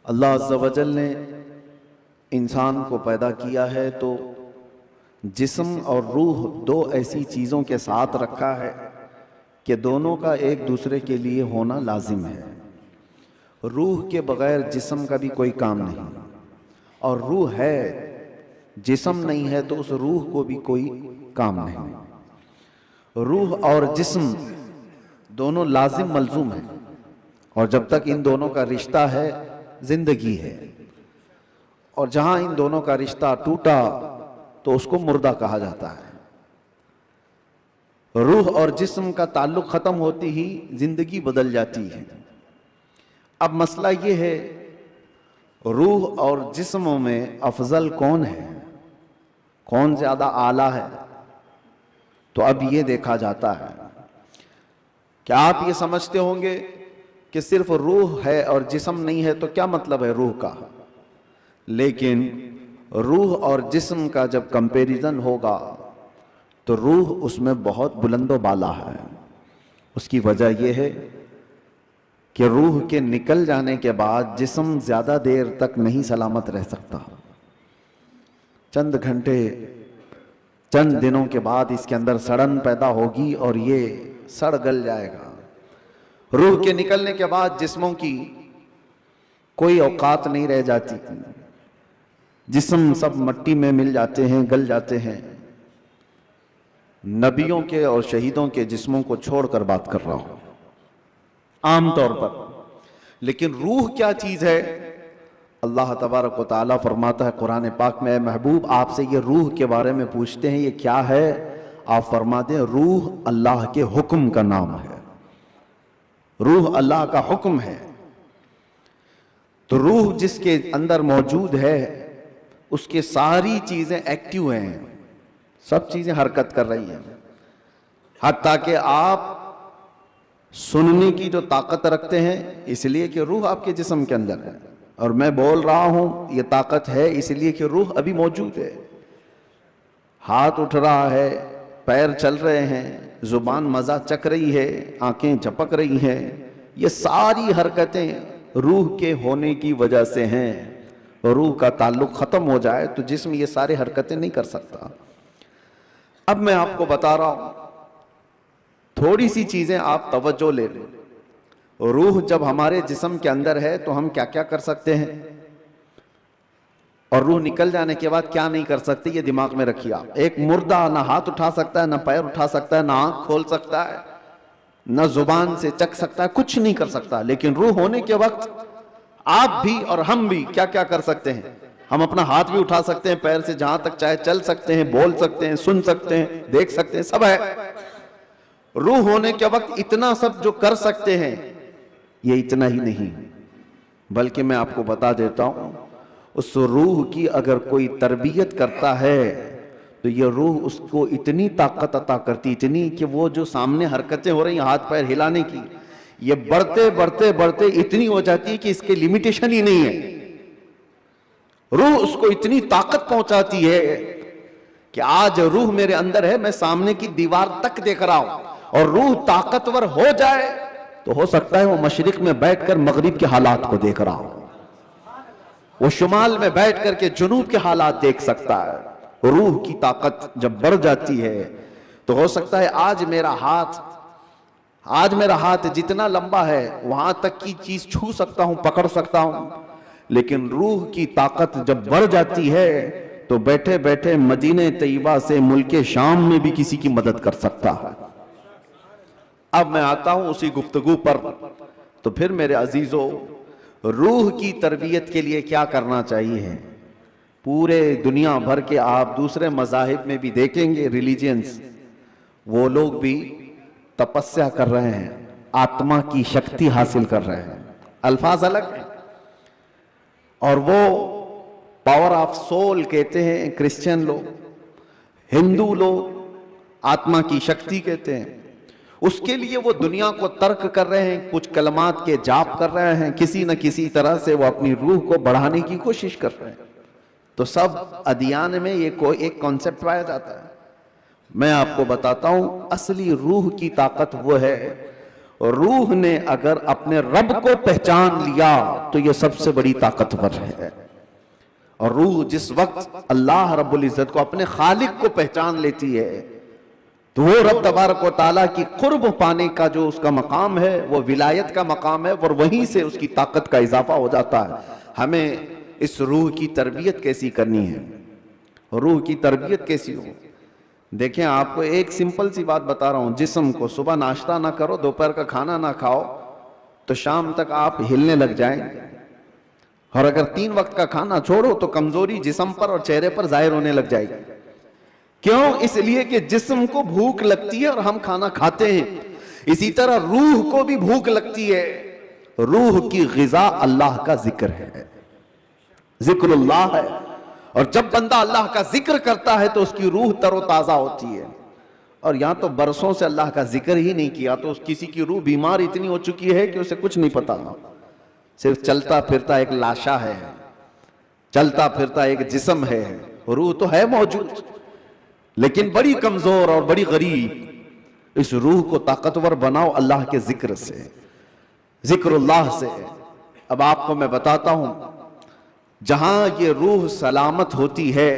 अल्लाह अज़्ज़ा वजल ने इंसान को पैदा किया है तो जिस्म और रूह दो ऐसी चीज़ों के साथ रखा है कि दोनों का एक दूसरे के लिए होना लाजिम है। रूह के बगैर जिस्म का भी कोई काम नहीं, और रूह है, जिस्म नहीं है तो उस रूह को भी कोई काम नहीं। रूह और जिस्म दोनों लाजिम मलजूम है, और जब तक इन दोनों का रिश्ता है जिंदगी है, और जहां इन दोनों का रिश्ता टूटा तो उसको मुर्दा कहा जाता है। रूह और जिस्म का ताल्लुक खत्म होती ही जिंदगी बदल जाती है। अब मसला ये है, रूह और जिस्म में अफजल कौन है, कौन ज्यादा आला है? तो अब ये देखा जाता है। क्या आप ये समझते होंगे कि सिर्फ रूह है और जिस्म नहीं है, तो क्या मतलब है रूह का? लेकिन रूह और जिस्म का जब कंपैरिजन होगा तो रूह उसमें बहुत बुलंदो बाला है। उसकी वजह यह है कि रूह के निकल जाने के बाद जिस्म ज्यादा देर तक नहीं सलामत रह सकता। चंद घंटे, चंद दिनों के बाद इसके अंदर सड़न पैदा होगी और ये सड़ गल जाएगा। रूह के निकलने के बाद जिस्मों की कोई औकात नहीं रह जाती। जिस्म सब मट्टी में मिल जाते हैं, गल जाते हैं। नबियों के और शहीदों के जिस्मों को छोड़कर बात कर रहा हूं आमतौर पर। लेकिन रूह क्या चीज है? अल्लाह तबारक व तआला फरमाता है कुरान पाक में, महबूब आपसे ये रूह के बारे में पूछते हैं, ये क्या है? आप फरमा दें, रूह अल्लाह के हुक्म का नाम है। रूह अल्लाह का हुक्म है। तो रूह जिसके अंदर मौजूद है उसके सारी चीजें एक्टिव हैं, सब चीजें हरकत कर रही हैं। हत्ता कि आप सुनने की जो ताकत रखते हैं इसलिए कि रूह आपके जिस्म के अंदर है, और मैं बोल रहा हूं ये ताकत है इसलिए कि रूह अभी मौजूद है। हाथ उठ रहा है, पैर चल रहे हैं, जुबान मजा चख रही है, आंखें झपक रही हैं, ये सारी हरकतें रूह के होने की वजह से हैं। रूह का ताल्लुक खत्म हो जाए तो जिस्म ये सारी हरकतें नहीं कर सकता। अब मैं आपको बता रहा हूं, थोड़ी सी चीजें आप तवज्जो ले लें। रूह जब हमारे जिस्म के अंदर है तो हम क्या क्या कर सकते हैं, और रूह निकल जाने के बाद क्या नहीं कर सकते, ये दिमाग में रखिए आप। एक मुर्दा ना हाथ उठा सकता है, ना पैर उठा सकता है, ना आंख खोल सकता है, ना जुबान से चख सकता है, कुछ नहीं कर सकता। लेकिन रूह होने के वक्त आप भी और हम भी क्या क्या कर सकते हैं? हम अपना हाथ भी उठा सकते हैं, पैर से जहां तक चाहे चल सकते हैं, बोल सकते हैं, सुन सकते हैं, देख सकते हैं, सब है। रूह होने के वक्त इतना सब जो कर सकते हैं, ये इतना ही नहीं, बल्कि मैं आपको बता देता हूं, उस रूह की अगर कोई तरबियत करता है तो ये रूह उसको इतनी ताकत अता करती, इतनी कि वो जो सामने हरकतें हो रही हैं हाथ पैर हिलाने की, ये बढ़ते बढ़ते बढ़ते इतनी हो जाती है कि इसके लिमिटेशन ही नहीं है। रूह उसको इतनी ताकत पहुंचाती है कि आज रूह मेरे अंदर है, मैं सामने की दीवार तक देख रहा हूं, और रूह ताकतवर हो जाए तो हो सकता है वो मशरिक में बैठकर मगरिब के हालात को देख रहा हो, वो शुमाल में बैठकर के जुनूब के हालात देख सकता है। रूह की ताकत जब बढ़ जाती है तो हो सकता है आज मेरा हाथ जितना लंबा है वहां तक की चीज छू सकता हूं, पकड़ सकता हूं। लेकिन रूह की ताकत जब बढ़ जाती है तो बैठे बैठे मदीने तैयबा से मुल्के शाम में भी किसी की मदद कर सकता है। अब मैं आता हूं उसी गुफ्तगू पर। तो फिर मेरे अजीजों, रूह की तरबियत के लिए क्या करना चाहिए? पूरे दुनिया भर के आप दूसरे मज़ाहिब में भी देखेंगे, रिलीजियंस, वो लोग भी तपस्या कर रहे हैं, आत्मा की शक्ति हासिल कर रहे हैं। अल्फाज अलग है, और वो पावर ऑफ सोल कहते हैं क्रिश्चियन लोग, हिंदू लोग आत्मा की शक्ति कहते हैं। उसके लिए वो दुनिया को तर्क कर रहे हैं, कुछ कलमात के जाप कर रहे हैं, किसी न किसी तरह से वो अपनी रूह को बढ़ाने की कोशिश कर रहे हैं। तो सब अदियान में ये कोई एक कॉन्सेप्ट पाया जाता है। मैं आपको बताता हूं, असली रूह की ताकत वो है, रूह ने अगर अपने रब को पहचान लिया तो यह सबसे बड़ी ताकतवर है। और रूह जिस वक्त अल्लाह रब्बुल इज्जत को, अपने खालिक को पहचान लेती है, तो वो रब तबारक व तआला की कुर्ब पाने का जो उसका मकाम है वो विलायत का मकाम है, और वहीं से उसकी ताकत का इजाफा हो जाता है। हमें इस रूह की तरबियत कैसी करनी है, रूह की तरबियत कैसी हो। देखें, आपको एक सिंपल सी बात बता रहा हूं, जिस्म को सुबह नाश्ता ना करो, दोपहर का खाना ना खाओ, तो शाम तक आप हिलने लग जाएंगे। और अगर 3 वक्त का खाना छोड़ो तो कमजोरी जिस्म पर और चेहरे पर जाहिर होने लग जाएगी। क्यों? इसलिए कि जिस्म को भूख लगती है और हम खाना खाते हैं। इसी तरह रूह को भी भूख लगती है। रूह की ग़िज़ा अल्लाह का जिक्र है, जिक्रुल्लाह है। और जब बंदा अल्लाह का जिक्र करता है तो उसकी रूह तरोताजा होती है। और यहां तो बरसों से अल्लाह का जिक्र ही नहीं किया तो किसी की रूह बीमार इतनी हो चुकी है कि उसे कुछ नहीं पता, सिर्फ चलता फिरता एक लाशा है, चलता फिरता एक जिस्म है, रूह तो है मौजूद लेकिन बड़ी कमजोर और बड़ी गरीब। इस रूह को ताकतवर बनाओ अल्लाह के जिक्र से, जिक्रुल्लाह से। अब आपको मैं बताता हूं, जहां ये रूह सलामत होती है,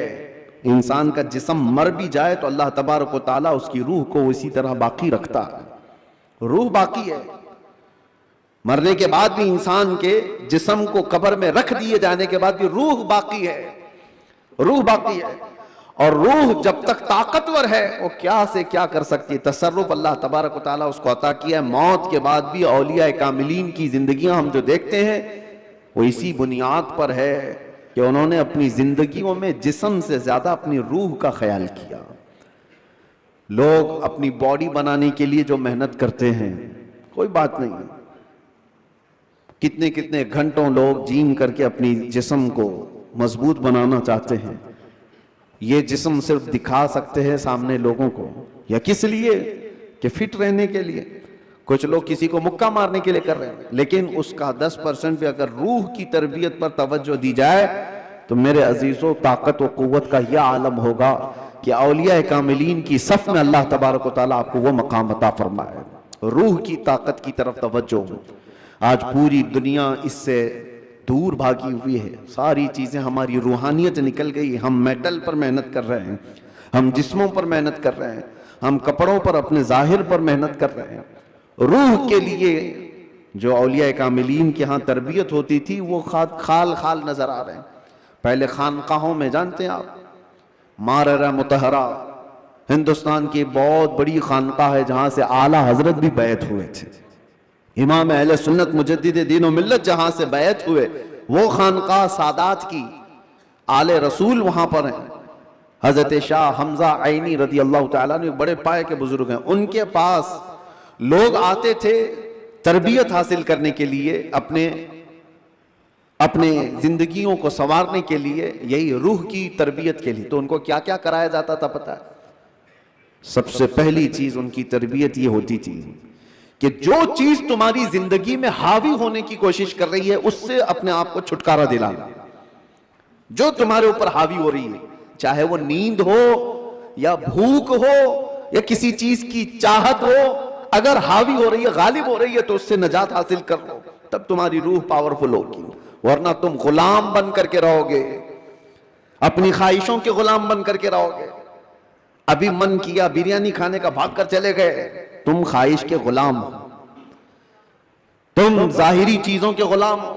इंसान का जिस्म मर भी जाए तो अल्लाह तबारक व तआला उसकी रूह को इसी तरह बाकी रखता है। रूह बाकी है, मरने के बाद भी इंसान के जिस्म को कब्र में रख दिए जाने के बाद भी रूह बाकी है, रूह बाकी है। और रूह जब तक ताकतवर है वो क्या से क्या कर सकती है। तसर्रुफ अल्लाह तबारक व तआला उसको अता किया है। मौत के बाद भी औलिया कामिलीन की जिंदगियां हम जो देखते हैं वो इसी बुनियाद पर है कि उन्होंने अपनी जिंदगियों में जिस्म से ज्यादा अपनी रूह का ख्याल किया। लोग अपनी बॉडी बनाने के लिए जो मेहनत करते हैं, कोई बात नहीं, कितने कितने घंटों लोग जिम करके अपनी जिस्म को मजबूत बनाना चाहते हैं। ये जिस्म सिर्फ दिखा सकते हैं सामने लोगों को, या किस लिए? कि फिट रहने के लिए। कुछ लोग किसी को मुक्का मारने के लिए कर रहे हैं, लेकिन उसका 10% भी अगर रूह की तरबियत पर तवज्जो दी जाए तो मेरे अजीजों, ताकत व कुव्वत का यह आलम होगा कि औलिया कामिलीन की सफ में अल्लाह तबारक व तआला आपको वो मकाम अता फरमाए। रूह की ताकत की तरफ तवज्जो। आज पूरी दुनिया इससे दूर भागी हुई है, सारी चीजें, हमारी रूहानियत निकल गई। हम मेटल पर मेहनत कर रहे हैं, हम जिस्मों पर मेहनत कर रहे हैं, हम कपड़ों पर, अपने जाहिर पर मेहनत कर रहे हैं। रूह के लिए जो औलिया कामिलीन के यहाँ तरबियत होती थी वो खाल खाल नजर आ रहे हैं। पहले खानकाहों में, जानते हैं आप, माररा मुतहरा हिंदुस्तान की बहुत बड़ी खानकाह है जहां से आला हजरत भी बैत हुए थे। इमाम अहले सुन्नत मुजद्दिद दीन व मिल्लत जहां से बैत हुए, वो खानकाह सादात की, आले रसूल वहां पर हैं। हजरत शाह हमजा आइनी रदी अल्लाह तआला ने, बड़े पाए के बुजुर्ग हैं, उनके पास लोग आते थे तरबियत हासिल करने के लिए, अपने जिंदगियों को संवारने के लिए, यही रूह की तरबियत के लिए। तो उनको क्या क्या कराया जाता था पता है? सबसे पहली चीज उनकी तरबियत ये होती थी कि जो चीज तुम्हारी जिंदगी में हावी होने की कोशिश कर रही है उससे अपने आप को छुटकारा दिलाना। जो तुम्हारे ऊपर हावी हो रही है, चाहे वो नींद हो या भूख हो या किसी चीज की चाहत हो, अगर हावी हो रही है, गालिब हो रही है, तो उससे नजात हासिल कर लो, तब तुम्हारी रूह पावरफुल होगी। वरना तुम गुलाम बन करके रहोगे, अपनी ख्वाहिशों के गुलाम बन करके रहोगे। अभी मन किया बिरयानी खाने का, भाग कर चले गए, तुम ख्वाहिश के गुलाम हो, तुम जाहिरी चीजों के गुलाम हो।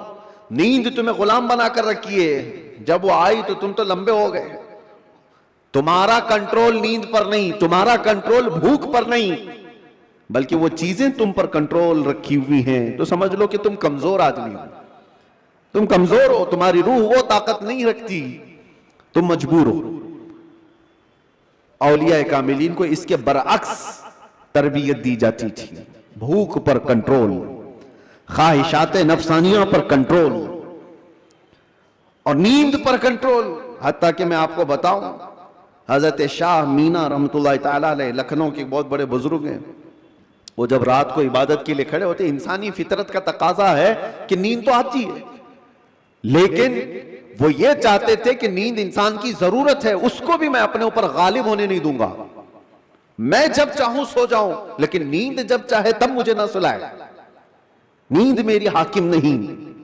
नींद तुम्हें गुलाम बनाकर रखी है, जब वो आई तो तुम तो लंबे हो गए। तुम्हारा कंट्रोल नींद पर नहीं, तुम्हारा कंट्रोल भूख पर नहीं, बल्कि वो चीजें तुम पर कंट्रोल रखी हुई हैं। तो समझ लो कि तुम कमजोर आदमी हो, तुम कमजोर हो, तुम्हारी रूह वो ताकत नहीं रखती, तुम मजबूर हो। औलिया कामिलीन को इसके बरअक्स तरबियत दी जाती थी। भूख पर कंट्रोल, ख्वाहिशात नफसानियों पर कंट्रोल और नींद पर कंट्रोल। हत्ता कि मैं आपको बताऊं, हजरत शाह मीना रहमतुल्लाह तआला अलैह, लखनऊ के बहुत बड़े बुजुर्ग हैं, वो जब रात को इबादत के लिए खड़े होते, इंसानी फितरत का तकाजा है कि नींद तो आती है, लेकिन वो ये चाहते थे कि नींद इंसान की जरूरत है, उसको भी मैं अपने ऊपर गालिब होने नहीं दूंगा। मैं जब चाहूं सो जाऊं, लेकिन नींद जब चाहे तब मुझे ना सुलाए। नींद मेरी हाकिम नहीं,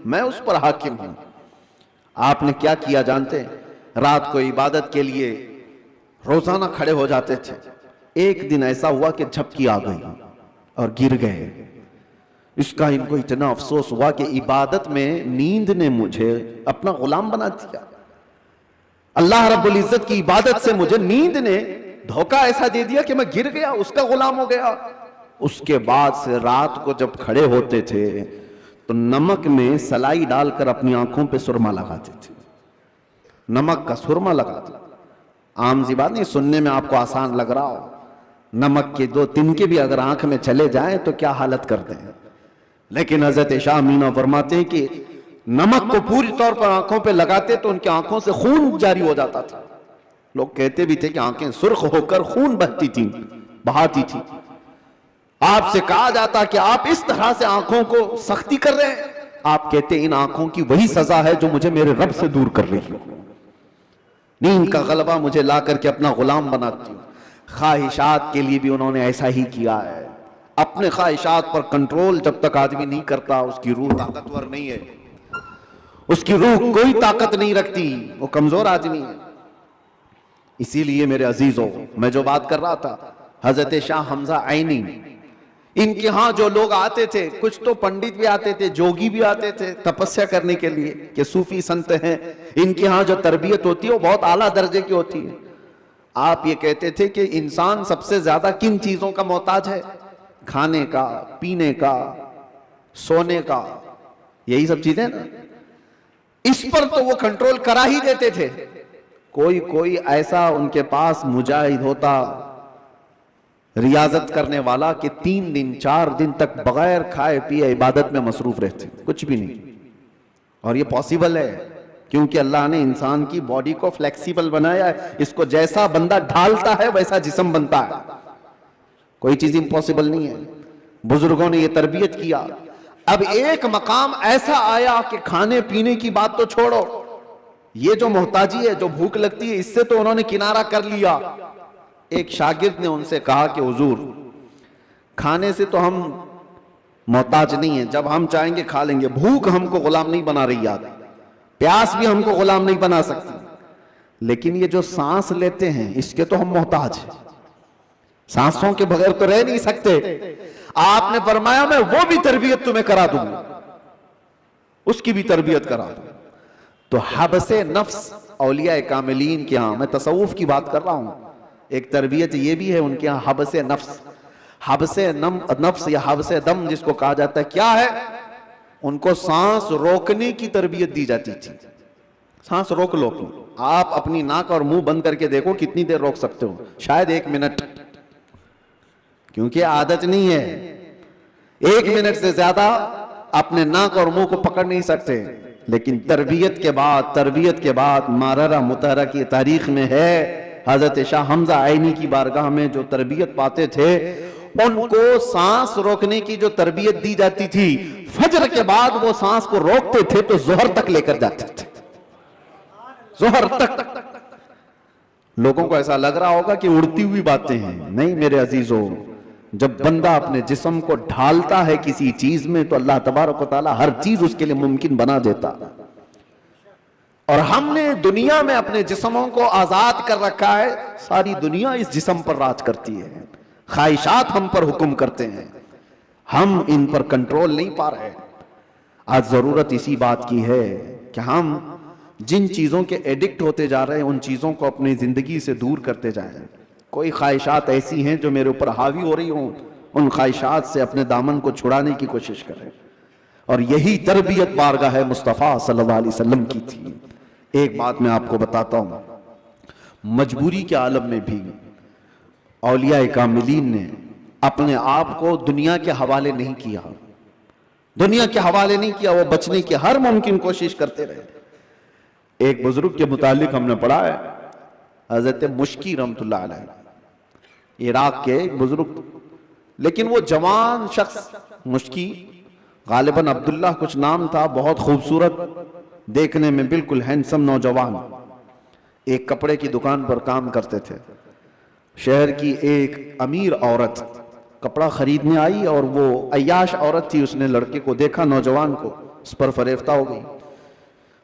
मैं उस पर हाकिम हूं। आपने क्या किया जानते हैं? रात को इबादत के लिए रोजाना खड़े हो जाते थे। एक दिन ऐसा हुआ कि झपकी आ गई और गिर गए। इसका इनको इतना अफसोस हुआ कि इबादत में नींद ने मुझे अपना गुलाम बना दिया। अल्लाह रब्बुल इज्जत की इबादत से मुझे नींद ने धोखा ऐसा दे दिया कि मैं गिर गया, उसका गुलाम हो गया। उसके बाद से रात को जब खड़े होते थे तो नमक में सलाई डालकर अपनी आंखों पे सुरमा लगाते थे। नमक का सुरमा लगाते। आम सी बात नहीं, सुनने में आपको आसान लग रहा हो। नमक के 2 तिनके भी अगर आंख में चले जाएं तो क्या हालत करते हैं। लेकिन हजरत शाह मीना फरमाते हैं कि नमक को पूरी तौर पर आंखों पे लगाते तो उनकी आंखों से खून जारी हो जाता था। लोग कहते भी थे कि आंखें सुर्ख होकर खून बहती थी, बहाती थी। आपसे कहा जाता कि आप इस तरह से आंखों को सख्ती कर रहे हैं। आप कहते इन आंखों की वही सजा है जो मुझे मेरे रब से दूर कर रही हो। नींद का गलबा मुझे ला करके अपना गुलाम बनाती हूं। ख्वाहिशात के लिए भी उन्होंने ऐसा ही किया है। अपने ख्वाहिशात पर कंट्रोल जब तक आदमी नहीं करता, उसकी रूह ताकतवर नहीं है, उसकी रूह कोई ताकत नहीं रखती, वो कमजोर आदमी है। इसीलिए मेरे अजीजों, मैं जो बात कर रहा था, हजरत शाह हमजा आईनी, इनके यहां जो लोग आते थे, कुछ तो पंडित भी आते थे, जोगी भी आते थे तपस्या करने के लिए कि सूफी संत हैं। इनके यहां जो तरबियत होती है वो बहुत आला दर्जे की होती है। आप ये कहते थे कि इंसान सबसे ज्यादा किन चीजों का मोहताज है? खाने का, पीने का, सोने का, यही सब चीजें ना। इस पर तो वो कंट्रोल करा ही देते थे। कोई कोई ऐसा उनके पास मुजाहिद होता, रियाजत करने वाला, कि 3 दिन 4 दिन तक बगैर खाए पिए इबादत में मसरूफ रहते, कुछ भी नहीं। और ये पॉसिबल है क्योंकि अल्लाह ने इंसान की बॉडी को फ्लेक्सिबल बनाया है। इसको जैसा बंदा ढालता है वैसा जिस्म बनता है। कोई चीज इम्पॉसिबल नहीं है। बुजुर्गों ने यह तरबियत किया। अब एक मकाम ऐसा आया कि खाने पीने की बात तो छोड़ो, ये जो मोहताजी है, जो भूख लगती है, इससे तो उन्होंने किनारा कर लिया। एक शागिर्द ने उनसे कहा कि हुजूर, खाने से तो हम मोहताज नहीं है, जब हम चाहेंगे खा लेंगे। भूख हमको गुलाम नहीं बना रही, याद, प्यास भी हमको गुलाम नहीं बना सकती। लेकिन ये जो सांस लेते हैं इसके तो हम मोहताज हैं। सांसों के बगैर तो रह नहीं सकते। आपने फरमाया मैं वो भी तरबियत तुम्हें करा दूंगा, उसकी भी तरबियत करा दूंगा। तो हबसे नफ्स औलिया कामिलीन के यहां, मैं तसव्वुफ की बात कर रहा हूं, एक तरबियत ये भी है उनके यहां, हबसे नफ्स। हबसे नफ्स या हबसे दम जिसको कहा जाता है, क्या है? उनको सांस रोकने की तरबियत दी जाती थी। सांस रोक लो, आप अपनी नाक और मुंह बंद करके देखो कितनी देर रोक सकते हो, शायद 1 मिनट, क्योंकि आदत नहीं है। 1 मिनट से ज्यादा अपने नाक और मुंह को पकड़ नहीं सकते। लेकिन तरबियत के बाद माररा मुतहरा की तारीख में है, हजरत शाह हमजा आईनी की बारगाह में जो तरबियत पाते थे, उनको सांस रोकने की जो तरबियत दी जाती थी, फजर के बाद वो सांस को रोकते थे तो जोहर तक लेकर जाते थे। जोहर तक। लोगों को ऐसा लग रहा होगा कि उड़ती हुई बातें हैं। नहीं मेरे अजीजों, जब बंदा अपने जिस्म को ढालता है किसी चीज में तो अल्लाह तबारक व तआला हर चीज उसके लिए मुमकिन बना देता। और हमने दुनिया में अपने जिस्मों को आजाद कर रखा है। सारी दुनिया इस जिस्म पर राज करती है, ख्वाहिशात हम पर हुक्म करते हैं, हम इन पर कंट्रोल नहीं पा रहे। आज जरूरत इसी बात की है कि हम जिन चीजों के एडिक्ट होते जा रहे हैं उन चीजों को अपनी जिंदगी से दूर करते जाएं। कोई ख्वाहिशात ऐसी हैं जो मेरे ऊपर हावी हो रही हों, उन ख्वाहिशात से अपने दामन को छुड़ाने की कोशिश करें। और यही तरबियत बारगाह मुस्तफ़ा सल्लल्लाहु अलैहि वसल्लम की थी। एक बात मैं आपको बताता हूं, मजबूरी के आलम में भी औलिया कामिलीन ने अपने आप को दुनिया के हवाले नहीं किया, दुनिया के हवाले नहीं किया। वो बचने की हर मुमकिन कोशिश करते रहे। एक बुजुर्ग के मुतालिक हमने पढ़ा है, हजरत मुश्की रहमतुल्लाह अलैह, इराक के एक बुजुर्ग, लेकिन वो जवान शख्स, मुश्की गालिबन अब्दुल्लाह कुछ नाम था, बहुत खूबसूरत, देखने में बिल्कुल हैंडसम नौजवान, एक कपड़े की दुकान पर काम करते थे। शहर की एक अमीर औरत, कपड़ा खरीदने आई और वो अय्याश औरत थी, उसने लड़के को देखा, नौजवान को, उस पर फरेफ्ता हो गई।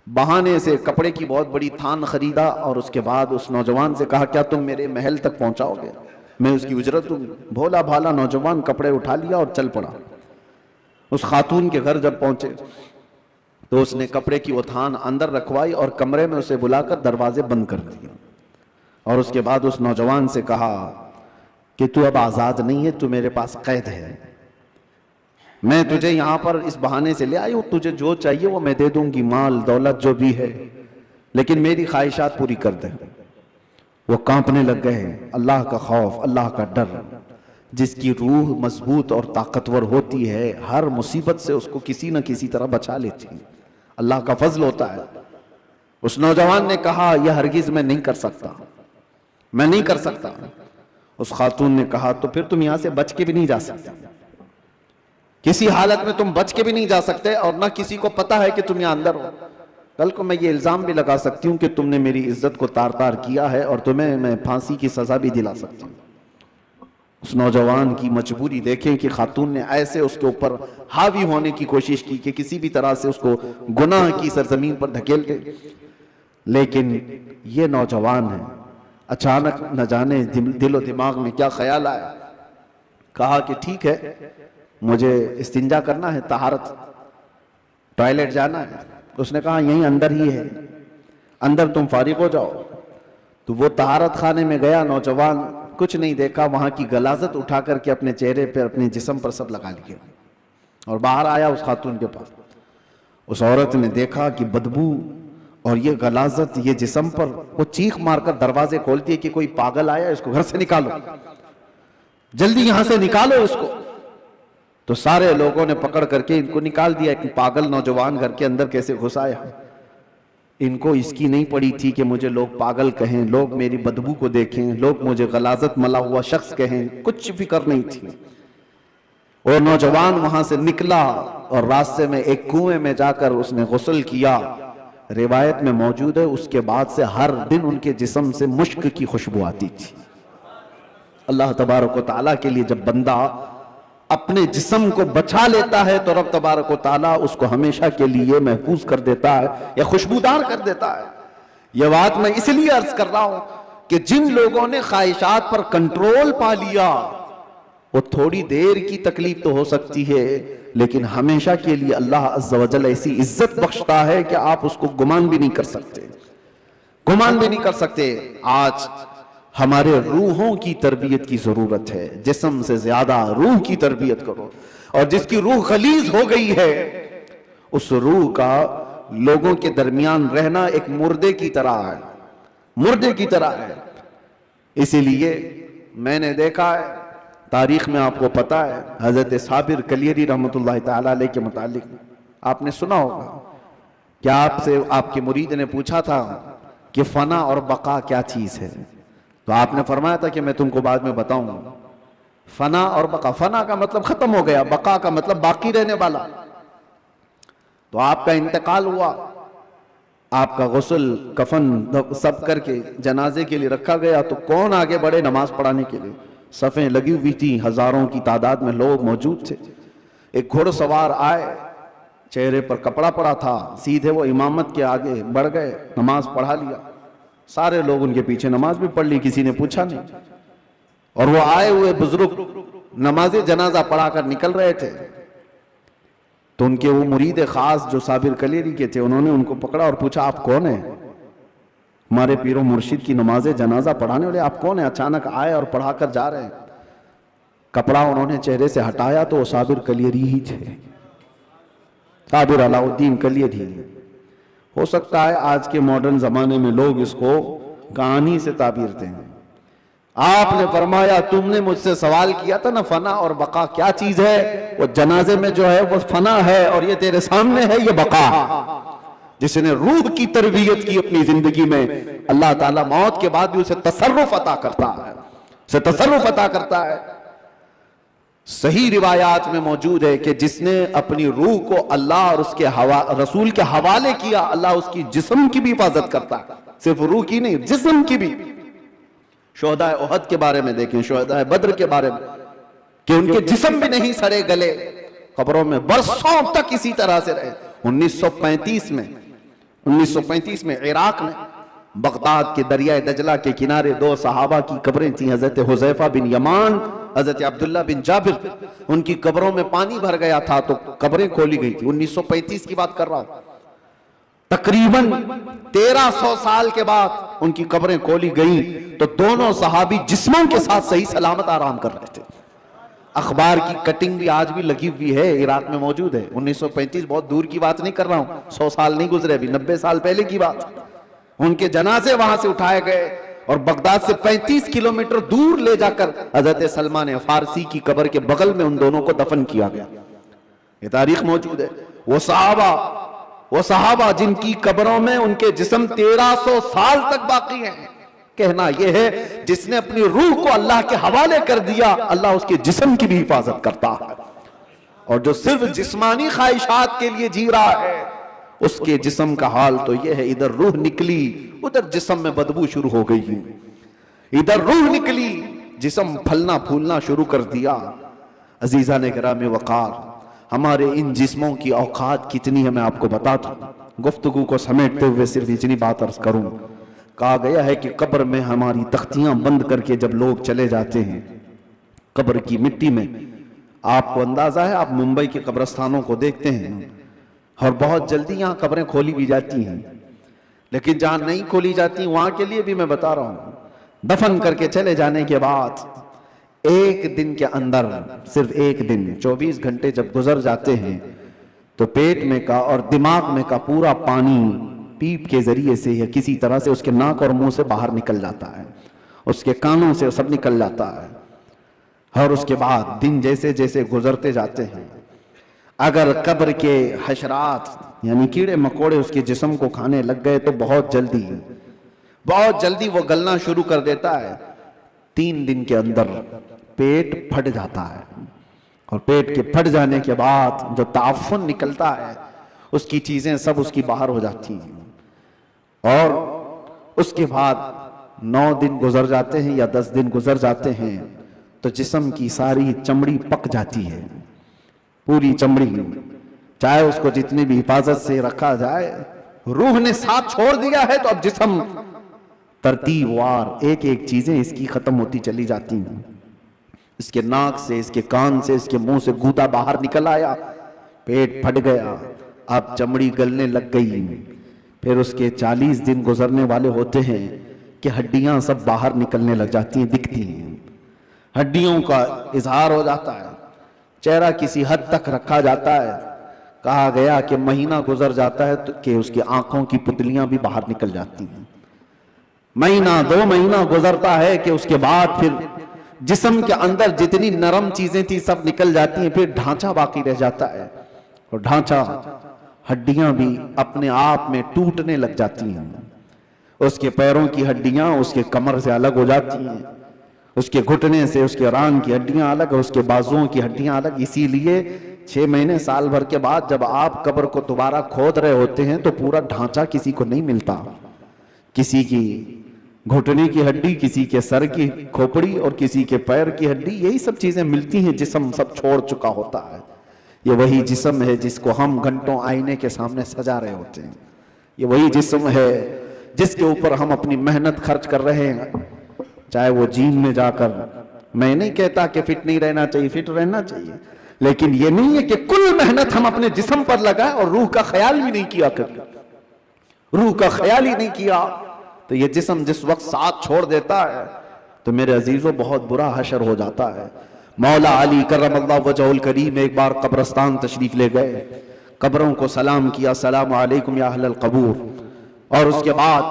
बहाने से कपड़े की बहुत बड़ी थान खरीदा और उसके बाद उस नौजवान से कहा, क्या तुम मेरे महल तक पहुंचाओगे, मैं उसकी उजरत दूंगी। भोला भाला नौजवान कपड़े उठा लिया और चल पड़ा। उस खातून के घर जब पहुंचे तो उसने कपड़े की वो थान अंदर रखवाई और कमरे में उसे बुलाकर दरवाजे बंद कर दिए। और उसके बाद उस नौजवान से कहा कि तू अब आजाद नहीं है, तू मेरे पास कैद है। मैं तुझे यहां पर इस बहाने से ले आई हूं, तुझे जो चाहिए वो मैं दे दूंगी, माल दौलत जो भी है, लेकिन मेरी ख्वाहिशात पूरी कर दे। वो कांपने लग गए। अल्लाह का खौफ, अल्लाह का डर, जिसकी रूह मजबूत और ताकतवर होती है, हर मुसीबत से उसको किसी न किसी तरह बचा लेती है। अल्लाह का फजल होता है। उस नौजवान ने कहा, यह हरगिज मैं नहीं कर सकता, मैं नहीं कर सकता। उस खातून ने कहा, तो फिर तुम यहां से बच के भी नहीं जा सकते, किसी हालत में तुम बच के भी नहीं जा सकते, और ना किसी को पता है कि तुम यहां अंदर हो। कल को मैं ये इल्जाम भी लगा सकती हूं कि तुमने मेरी इज्जत को तार तार किया है और तुम्हें मैं फांसी की सजा भी दिला सकती हूं। उस नौजवान की मजबूरी देखें कि खातून ने ऐसे उसके ऊपर हावी होने की कोशिश की कि किसी भी तरह से उसको गुनाह की सरजमीन पर धकेल दे। लेकिन ये नौजवान है, अचानक न जाने दिलो दिमाग में क्या ख्याल आया, कहा कि ठीक है, मुझे इस्तिंजा करना है, तहारत, टॉयलेट जाना है। उसने कहा यहीं अंदर ही है, अंदर तुम फारिग हो जाओ। तो वो तहारत खाने में गया। नौजवान कुछ नहीं देखा, वहां की गलाजत उठा करके अपने चेहरे पर, अपने जिस्म पर सब लगा लिया और बाहर आया उस खातून के पास। उस औरत ने देखा कि बदबू और ये गलाजत ये जिस्म पर, वो चीख मारकर दरवाजे खोलती है कि कोई पागल आया, इसको घर से निकालो, जल्दी यहां से निकालो इसको। तो सारे लोगों ने पकड़ करके इनको निकाल दिया कि पागल नौजवान घर के अंदर कैसे घुस आया। इनको इसकी नहीं पड़ी थी कि मुझे लोग पागल कहें, लोग मेरी बदबू को देखें, लोग मुझे गलाजत मला हुआ शख्स कहें, कुछ फिक्र नहीं थी। वो नौजवान वहां से निकला और रास्ते में एक कुएं में जाकर उसने गुस्ल किया। रिवायत में मौजूद है, उसके बाद से हर दिन उनके जिस्म से मुश्क की खुशबू आती थी। अल्लाह तबारक व तआला के लिए जब बंदा अपने जिस्म को बचा लेता है तो रब तबारक व तआला उसको हमेशा के लिए महफूज कर देता है या खुशबूदार कर देता है। यह बात मैं इसलिए अर्ज कर रहा हूं कि जिन लोगों ने ख्वाहिशात पर कंट्रोल पा लिया, वो थोड़ी देर की तकलीफ तो हो सकती है, लेकिन हमेशा के लिए अल्लाह अज़्ज़ा व जल ऐसी इज्जत बख्शता है कि आप उसको गुमान भी नहीं कर सकते, गुमान भी नहीं कर सकते। आज हमारे रूहों की तरबियत की जरूरत है, जिस्म से ज्यादा रूह की तरबियत करो। और जिसकी रूह खलीज हो गई है, उस रूह का लोगों के दरमियान रहना एक मुर्दे की तरह है, मुर्दे की तरह है। इसीलिए मैंने देखा है, तारीख में आपको पता है, हजरत साबिर कलियरी रहमतुल्लाह तआला अलैह के मुतालिक आपने सुना होगा कि आपसे आपके मुरीद ने पूछा था कि फना और बका क्या चीज है, तो आपने फरमाया था कि मैं तुमको बाद में बताऊंगा। फना और बका, फना का मतलब खत्म हो गया, बका का मतलब बाकी रहने वाला। तो आपका इंतकाल हुआ, आपका गुस्ल कफन सब करके जनाजे के लिए रखा गया, तो कौन आगे बढ़े नमाज पढ़ाने के लिए? सफ़ें लगी हुई थी, हजारों की तादाद में लोग मौजूद थे। एक घुड़सवार आए, चेहरे पर कपड़ा पड़ा था, सीधे वो इमामत के आगे बढ़ गए, नमाज पढ़ा लिया। सारे लोग उनके पीछे नमाज भी पढ़ ली, किसी ने पूछा नहीं। और वो आए हुए बुजुर्ग नमाज जनाजा पढ़ाकर निकल रहे थे, तो उनके वो मुरीद खास जो साबिर कलेरी के थे, उन्होंने उनको पकड़ा और पूछा, आप कौन है? हमारे पीरो मुर्शिद की नमाज जनाजा पढ़ाने वाले आप कौन है? अचानक आए और पढ़ाकर जा रहे हैं। कपड़ा उन्होंने चेहरे से हटाया तो वो साबिर कलियरी ही थे, साबिर अलाउद्दीन कलियरी। हो सकता है आज के मॉडर्न जमाने में लोग इसको कहानी से ताबीर दें। आपने फरमाया, तुमने मुझसे सवाल किया था ना फना और बका क्या चीज है, वो जनाजे में जो है वो फना है और ये तेरे सामने है ये बका। जिसने रूह की तरबियत की अपनी जिंदगी में, अल्लाह ताला मौत के बाद भी उसे तसर्रुफ अता करता है, उसे तसर्रुफ अता करता है। सही रिवायात में मौजूद है कि जिसने अपनी रूह को अल्लाह और उसके रसूल के हवाले किया, अल्लाह उसकी जिस्म की भी हिफाजत करता है, सिर्फ रूह की नहीं, जिस्म की भी। शुहदाए उहद के बारे में देखें, शुहदाए बद्र के बारे में, कि उनके जिस्म भी नहीं सड़े गले, कब्रों में बरसों तक इसी तरह से रहे। 1935 में इराक में बगदाद के दरिया दजला के किनारे दो सहाबा की कब्रें थी, हजरत हुज़ैफा बिन यमान, हजरत अब्दुल्ला बिन जाबिर। उनकी कब्रों में पानी भर गया था तो कब्रें खोली गई थी। 1935 की बात कर रहा हूं। तकरीबन 1300 साल के बाद उनकी कब्रें खोली गई तो दोनों सहाबी जिस्मों के साथ सही सलामत आराम कर रहे थे। अखबार की कटिंग भी आज भी लगी हुई है, इराक में मौजूद है। 1935 बहुत दूर की बात नहीं कर रहा हूं, 100 साल नहीं गुजरे, अभी 90 साल पहले की बात। उनके जनाजे वहां से उठाए गए और बगदाद से 35 किलोमीटर दूर ले जाकर हजरत सलमान फारसी की कब्र के बगल में उन दोनों को दफन किया गया। ये तारीख मौजूद है। वो सहाबा जिनकी कब्रों में उनके जिस्म 1300 साल तक बाकी हैं। कहना यह है जिसने अपनी रूह को अल्लाह के हवाले कर दिया, अल्लाह उसके जिस्म की भी हिफाजत करता है। और जो सिर्फ जिस्मानी ख्वाहिशात के लिए जी रहा है उसके जिस्म का हाल तो यह है, इधर रूह निकली उधर जिस्म में बदबू शुरू हो गई, इधर रूह निकली जिस्म फलना फूलना शुरू कर दिया। अजीजा ने गिरामे वकार, हमारे इन जिस्मों की औकात कितनी है मैं आपको बता दूं। गुफ्तगू को समेटते हुए सिर्फ इतनी बात अर्ज करूं। कहा गया है कि कब्र में हमारी तख्तियां बंद करके जब लोग चले जाते हैं कब्र की मिट्टी में, आपको अंदाजा है, आप मुंबई के कब्रस्तानों को देखते हैं और बहुत जल्दी यहां कब्रें खोली भी जाती हैं, लेकिन जहां नहीं खोली जाती वहां के लिए भी मैं बता रहा हूं, दफन करके चले जाने के बाद एक दिन के अंदर, सिर्फ एक दिन 24 घंटे जब गुजर जाते हैं तो पेट में का और दिमाग में का पूरा पानी पीप के जरिए से या किसी तरह से उसके नाक और मुंह से बाहर निकल जाता है, उसके कानों से सब निकल जाता है। और उसके बाद दिन जैसे जैसे गुजरते जाते हैं, अगर कब्र के हशरात यानी कीड़े मकोड़े उसके जिस्म को खाने लग गए तो बहुत जल्दी वो गलना शुरू कर देता है। 3 दिन के अंदर पेट फट जाता है और पेट के फट जाने के बाद जो ताफुन निकलता है उसकी चीजें सब उसकी बाहर हो जाती हैं। और उसके बाद 9 दिन गुजर जाते हैं या 10 दिन गुजर जाते हैं तो जिस्म की सारी चमड़ी पक जाती है, पूरी चमड़ी, चाहे उसको जितनी भी हिफाजत से रखा जाए, रूह ने साथ छोड़ दिया है तो अब जिस्म तरतीबवार एक एक चीजें इसकी खत्म होती चली जाती हैं। इसके नाक से, इसके कान से, इसके मुंह से गूदा बाहर निकल आया, पेट फट गया, अब चमड़ी गलने लग गई। फिर उसके 40 दिन गुजरने वाले होते हैं कि हड्डियां सब बाहर निकलने लग जाती हैं, दिखती हैं, हड्डियों का इजहार हो जाता है, चेहरा किसी हद तक रखा जाता है। कहा गया कि महीना गुजर जाता है तो कि उसकी आंखों की पुतलियां भी बाहर निकल जाती हैं। महीना 2 महीना गुजरता है कि उसके बाद फिर जिस्म के अंदर जितनी नरम चीजें थी सब निकल जाती हैं, फिर ढांचा बाकी रह जाता है और ढांचा, हड्डियां भी अपने आप में टूटने लग जाती हैं। उसके पैरों की हड्डियां उसके कमर से अलग हो जाती हैं, उसके घुटने से उसके रान की हड्डियां अलग, उसके बाजुओं की हड्डियां अलग। इसीलिए 6 महीने साल भर के बाद जब आप कब्र को दोबारा खोद रहे होते हैं तो पूरा ढांचा किसी को नहीं मिलता, किसी की घुटने की हड्डी, किसी के सर की खोपड़ी और किसी के पैर की हड्डी, यही सब चीजें मिलती हैं। जिस्म सब छोड़ चुका होता है। ये वही जिस्म है जिसको हम घंटों आईने के सामने सजा रहे होते हैं। ये वही जिस्म है जिसके ऊपर हम अपनी मेहनत खर्च कर रहे हैं, चाहे वो जिम में जाकर। मैं नहीं कहता कि फिट नहीं रहना चाहिए, फिट रहना चाहिए, लेकिन ये नहीं है कि कुल मेहनत हम अपने जिस्म पर लगाए और रूह का ख्याल भी नहीं किया कर, रूह का ख्याल ही नहीं किया तो ये जिस्म जिस वक्त साथ छोड़ देता है तो मेरे अजीजों बहुत बुरा हशर हो जाता है। मौला अली करमल्लाहु वजहुल करीम एक बार कब्रस्तान तशरीफ ले गए, कब्रों को सलाम किया, सलाम अलैकुम या अहलल कबूर, और उसके बाद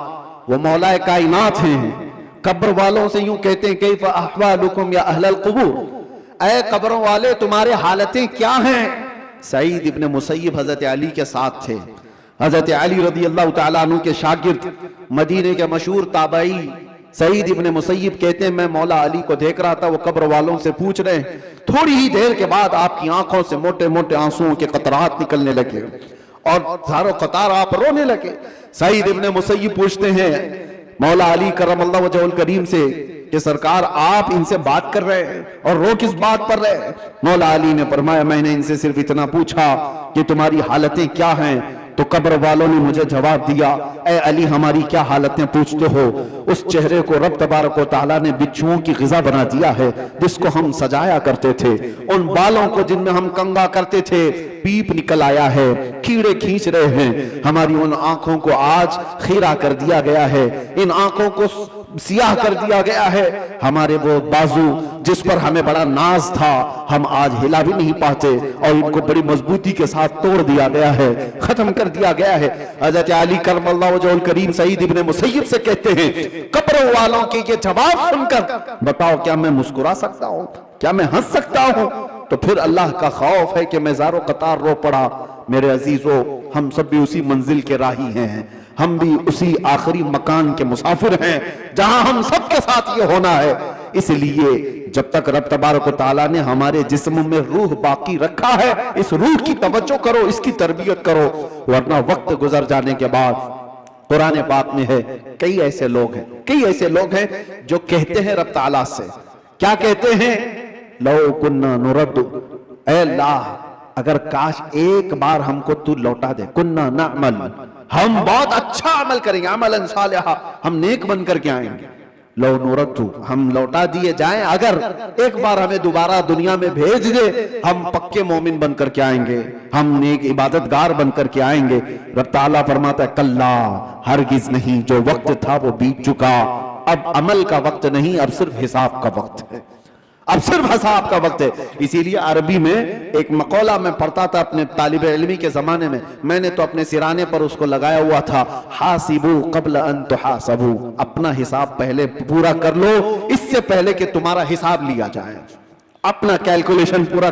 वो मौला कायनात हैं, कब्र वालों से यूं कहते हैं कैफ अहवालुकुम या अहलल कबूर, ऐ कब्रों वाले तुम्हारे हालतें क्या हैं। सईद इब्ने मुसय्यब हजरत अली के साथ थे। हजरत अली रदी अल्लाह तआला अन्हु के शागिर्द, मदीने के मशहूर ताबई सईद इब्ने मुसय्यब कहते हैं मैं मौला अली को देख रहा था, वो कब्र वालों से पूछ रहे हैं, थोड़ी ही देर के बाद आपकी आंखों से मोटे मोटे आंसुओं के कतरात निकलने लगे और धारो कतार आप रोने लगे। सईद इब्ने मुसय्यब पूछते हैं मौला अली करमल्लाहु वजहुल करीम से कि सरकार आप इनसे बात कर रहे हैं और रो किस बात पर रहे हैं? मौला अली ने फरमाया, मैंने इनसे सिर्फ इतना पूछा कि तुम्हारी हालतें क्या हैं, तो कब्र वालों ने मुझे जवाब दिया, ए अली हमारी क्या हालतें पूछते हो? उस चेहरे को रब तबारक व तआला ने बिच्छुओं की ग़िज़ा बना दिया है जिसको हम सजाया करते थे। उन बालों को जिनमें हम कंगा करते थे पीप निकल आया है, कीड़े खींच रहे हैं। हमारी उन आंखों को आज खीरा कर दिया गया है, इन आंखों को सियाह कर दिया गया है। हमारे वो बाजू जिस पर हमें बड़ा नाज था हम आज हिला भी नहीं पाते और इनको बड़ी मजबूती के साथ तोड़ दिया गया है, खत्म कर दिया गया है। हज़रत अली करमल्लाहु वजहुल करीम सईद इब्ने मुसय्यब से कहते हैं, कब्र वालों के ये जवाब सुनकर बताओ क्या मैं मुस्कुरा सकता हूं, क्या मैं हंस सकता हूं? तो फिर अल्लाह का खौफ है कि मैं ज़ारो कतार रो पड़ा। मेरे अजीजों, हम सब भी उसी मंजिल के राही हैं, हम भी उसी आखिरी मकान के मुसाफिर हैं जहां हम सबके साथ ये होना है। इसलिए जब तक रब तबारक व तआला ने हमारे जिस्म में रूह बाकी रखा है, इस रूह की तवज्जो करो, इसकी तरबियत करो, वरना वक्त गुजर जाने के बाद कुरान पाक में है कई ऐसे लोग हैं जो कहते हैं रब तआला से, क्या कहते हैं? लो कुन्ना नुरद्दु, ऐ अल्लाह अगर काश एक बार हमको तू लौटा दे, कुन्ना नअमल, हम बहुत अच्छा अमल करेंगे, अमलन सालिहा, हम नेक बन करके आएंगे। लो नुरद्दु, हम लौटा दिए जाएं, अगर एक बार हमें दोबारा दुनिया में भेज दे, हम पक्के मोमिन बन करके आएंगे, हम नेक इबादतगार बन करके आएंगे। रब ताला फरमाता है, कल्ला, हरगिज नहीं, जो वक्त था वो बीत चुका, अब अमल का वक्त नहीं, अब सिर्फ हिसाब का वक्त है, अब सिर्फ हिसाब का वक्त है। इसीलिए अरबी में एक मकौला मैं पढ़ता था अपने तालिब इल्मी के जमाने में, मैंने तो अपने सिराने पर उसको लगाया हुआ था, हासिबू कब्ल अन तुहासबू, अपना हिसाब पहले पूरा कर लो इससे पहले कि तुम्हारा हिसाब लिया जाए। अपना कैलकुलेशन पूरा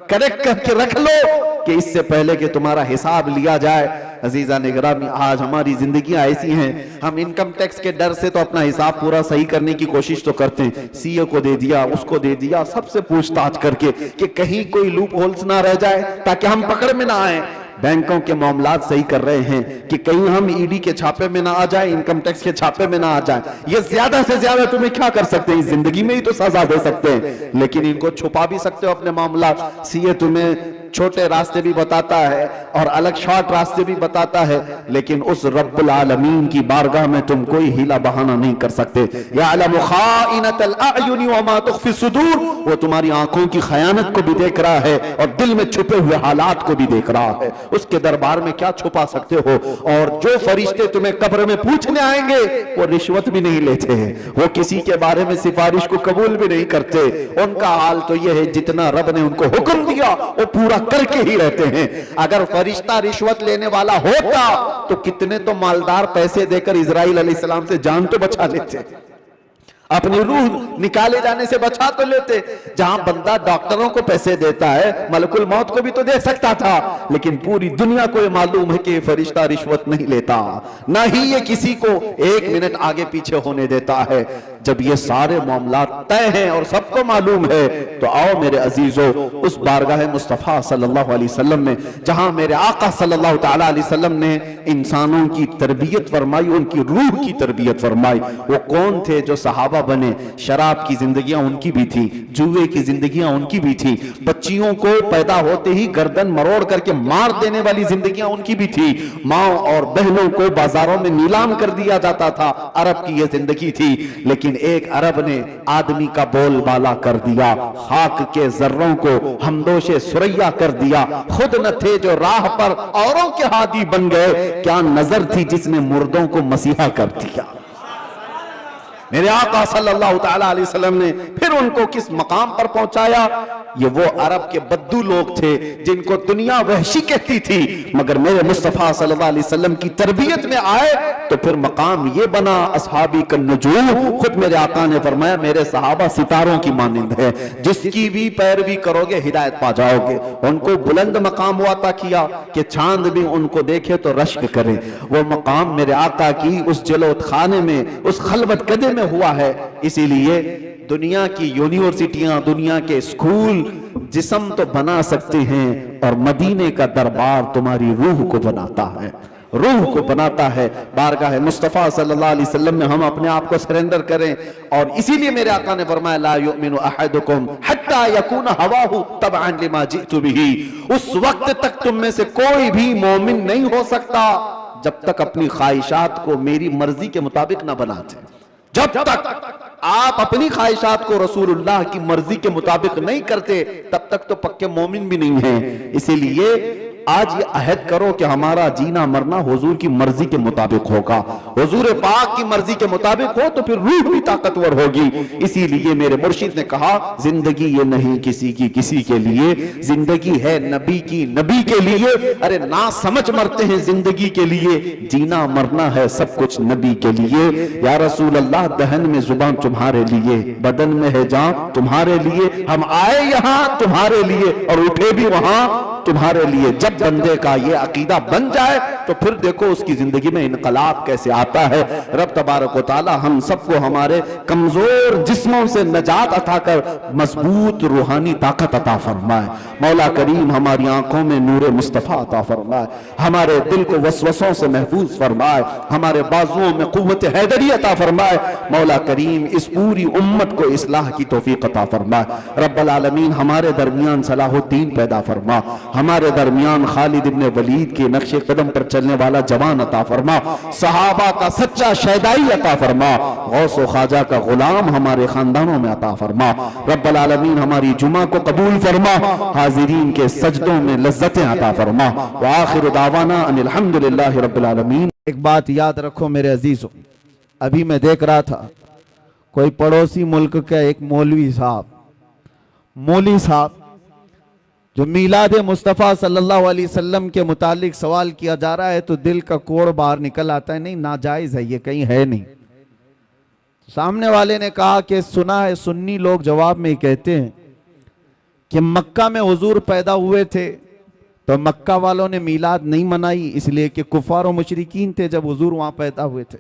करेक्ट करके रख लो कि इससे पहले कि तुम्हारा हिसाब लिया जाए। अजीजा निगरामी, आज हमारी जिंदगियां ऐसी हैं, हम इनकम टैक्स के डर से तो अपना हिसाब पूरा सही करने की कोशिश तो करते हैं, सीए को दे दिया, उसको दे दिया, सबसे पूछताछ करके कि कहीं कोई लूप होल्स ना रह जाए ताकि हम पकड़ में ना आए। बैंकों के मामलात सही कर रहे हैं कि कहीं हम ईडी के छापे में ना आ जाए, इनकम टैक्स के छापे में ना आ जाए। ये ज्यादा से ज्यादा तुम्हें क्या कर सकते हैं, जिंदगी में ही तो सजा दे सकते हैं, लेकिन इनको छुपा भी सकते हो अपने मामलात। सीए तुम्हें छोटे रास्ते भी बताता है और अलग शॉर्ट रास्ते भी बताता है, लेकिन उस रब्बुल आलमीन की बारगाह में तुम कोई हीला बहाना नहीं कर सकते। यअलमु खाइनतल अयुनि व मा तुख्फी सुदूर, वो तुम्हारी आंखों की खयानत को भी देख रहा है और दिल में छुपे हुए हालात को भी देख रहा है। उसके दरबार में क्या छुपा सकते हो? और जो फरिश्ते तुम्हें कब्र में पूछने आएंगे वो रिश्वत भी नहीं लेते हैं, वो किसी के बारे में सिफारिश को कबूल भी नहीं करते। उनका हाल तो यह है जितना रब ने उनको हुक्म दिया वो पूरा करके ही रहते हैं। अगर फरिश्ता रिश्वत लेने वाला होता तो कितने तो मालदार पैसे देकर इजराइल अलैहिस्सलाम से जान तो बचा लेते, अपनी रूह निकाले जाने से बचा तो लेते। जहां बंदा डॉक्टरों को पैसे देता है, मलकुल मौत को भी तो दे सकता था, लेकिन पूरी दुनिया को ये मालूम है कि ये फरिश्ता रिश्वत नहीं लेता, ना ही ये किसी को एक मिनट आगे पीछे होने देता है। जब ये सारे मामलात तय हैं और सबको मालूम है, तो आओ मेरे अजीजों उस बारगाह मुस्तफ़ा सल्लल्लाहु अलैहि वसल्लम में, जहां मेरे आका सल्लल्लाहु ताला अलैहि वसल्लम ने इंसानों की तरबियत फरमाई, उनकी रूह की तरबियत फरमाई। वो कौन थे जो सहाबा बने? शराब की जिंदगियां उनकी भी थी, जुए की जिंदगियां उनकी भी थी, बच्चियों को पैदा होते ही गर्दन मरोड़ करके मार देने वाली जिंदगियां उनकी भी थी, माँ और बहनों को बाजारों में नीलाम कर दिया जाता था, अरब की यह जिंदगी थी। लेकिन एक अरब ने आदमी का बोलबाला कर दिया, खाक के जर्रों को हमदोशे सुरैया कर दिया। खुद न थे जो राह पर औरों के हादी बन गए, क्या नजर थी जिसने मुर्दों को मसीहा कर दिया। मेरे आका सल्लल्लाहु ताला अलैहि वसल्लम ने फिर उनको किस मकाम पर पहुंचाया? ये वो अरब के बद्दू लोग थे जिनको दुनिया वहशी कहती थी, मगर मेरे मुस्तफा सल्लल्लाहु अलैहि वसल्लम की तरबियत में आए तो फिर मकाम ये बना, असहाबी का नजूम। खुद मेरे आका ने फरमाया मेरे सहाबा सितारों की मानिंद है, जिसकी भी पैरवी करोगे हिदायत पा जाओगे। उनको बुलंद मकाम हुआ था किया कि चांद भी उनको देखे तो रश्क करे। वो मकाम मेरे आका की उस जलोत खाने में, उस खलवत कदे में हुआ है। इसीलिए दुनिया की यूनिवर्सिटियां, दुनिया के स्कूल जिस्म तो बना सकते हैं और मदीने का दरबार तुम्हारी रूह को बनाता है। रूह को बनाता है। बारगाह मुस्तफ़ा सल्लल्लाहु अलैहि वसल्लम में हम अपने आप को सरेंडर करें, और इसीलिए मेरे आका ने फरमाया ला युमिनु अहदुकुम हत्ता यकून हवाहु तबअन लिमा जितु बिही। उस वक्त तक तुम में से कोई भी मोमिन नहीं हो सकता जब तक अपनी ख्वाहिशात को मेरी मर्जी के मुताबिक ना बनाते। जब तक आप अपनी ख्वाहिशात को रसूलुल्लाह की मर्जी के मुताबिक नहीं करते, तब तक तो पक्के मोमिन भी नहीं हैं। इसीलिए आज ये अहद करो कि हमारा जीना मरना हुजूर की मर्जी के मुताबिक होगा। हुजूर पाक की मर्जी के मुताबिक हो तो फिर रूह भी ताकतवर होगी। इसीलिए मेरे मुर्शिद ने कहा, जिंदगी ये नहीं किसी की किसी के लिए, जिंदगी है नबी की नबी के लिए। अरे ना समझ मरते हैं जिंदगी के लिए, जीना मरना है सब कुछ नबी के लिए। या रसूल अल्लाह, दहन में जुबान तुम्हारे लिए, बदन में है जान तुम्हारे लिए। हम आए यहाँ तुम्हारे लिए और उठे भी वहां तुम्हारे लिए। जब बंदे का ये अकीदा बन जाए तो फिर देखो उसकी जिंदगी में इनकलाब कैसे आता है। रब तबारक व तआला हम सबको हमारे कमजोर जिस्मों से नजात अता कर मजबूत रूहानी ताकत अता फरमाए। मौला करीम हमारी आंखों में नूर मुस्तफा अता फरमाए, हमारे दिल को वसवसों से महफूज फरमाए, हमारे बाजुओं में कुव्वत हैदरी अता फरमाए। मौला करीम इस पूरी उम्मत को इस्लाह की तौफीक अता फरमाए। रब्बुल आलमीन हमारे दरमियान सलाहुद्दीन पैदा फरमा, हमारे दरमियान खालिद इब्ने वलीद के नक्शे कदम पर चलने वाला जवान अता फरमा, सहाबा का सच्चा शहदाई अता फरमा, गौस व ख्वाजा का गुलाम हमारे खानदानों में अता फरमा। रब्बुल आलमीन हमारी जुमा को कबूल फरमा, हाजिरीन के सजदों में लज्जतें अता फरमा। व आखिर दावाना अनिल हम्दुलिल्लाहि रब्बिल आलमीन। एक बात याद रखो मेरे अजीजों, अभी मैं देख रहा था कोई पड़ोसी मुल्क का एक मौलवी साहब जो मीलाद मुस्तफ़ा सल्लल्लाहु अलैहि वसल्लम के मुतालिक सवाल किया जा रहा है तो दिल का कोड़ बाहर निकल आता है, नहीं नाजायज है ये, कहीं है नहीं। सामने वाले ने कहा कि सुना है सुन्नी लोग जवाब में कहते हैं कि मक्का में हुजूर पैदा हुए थे तो मक्का वालों ने मीलाद नहीं मनाई, इसलिए कि कुफार और मुशरिकीन थे जब हुजूर वहां पैदा हुए थे।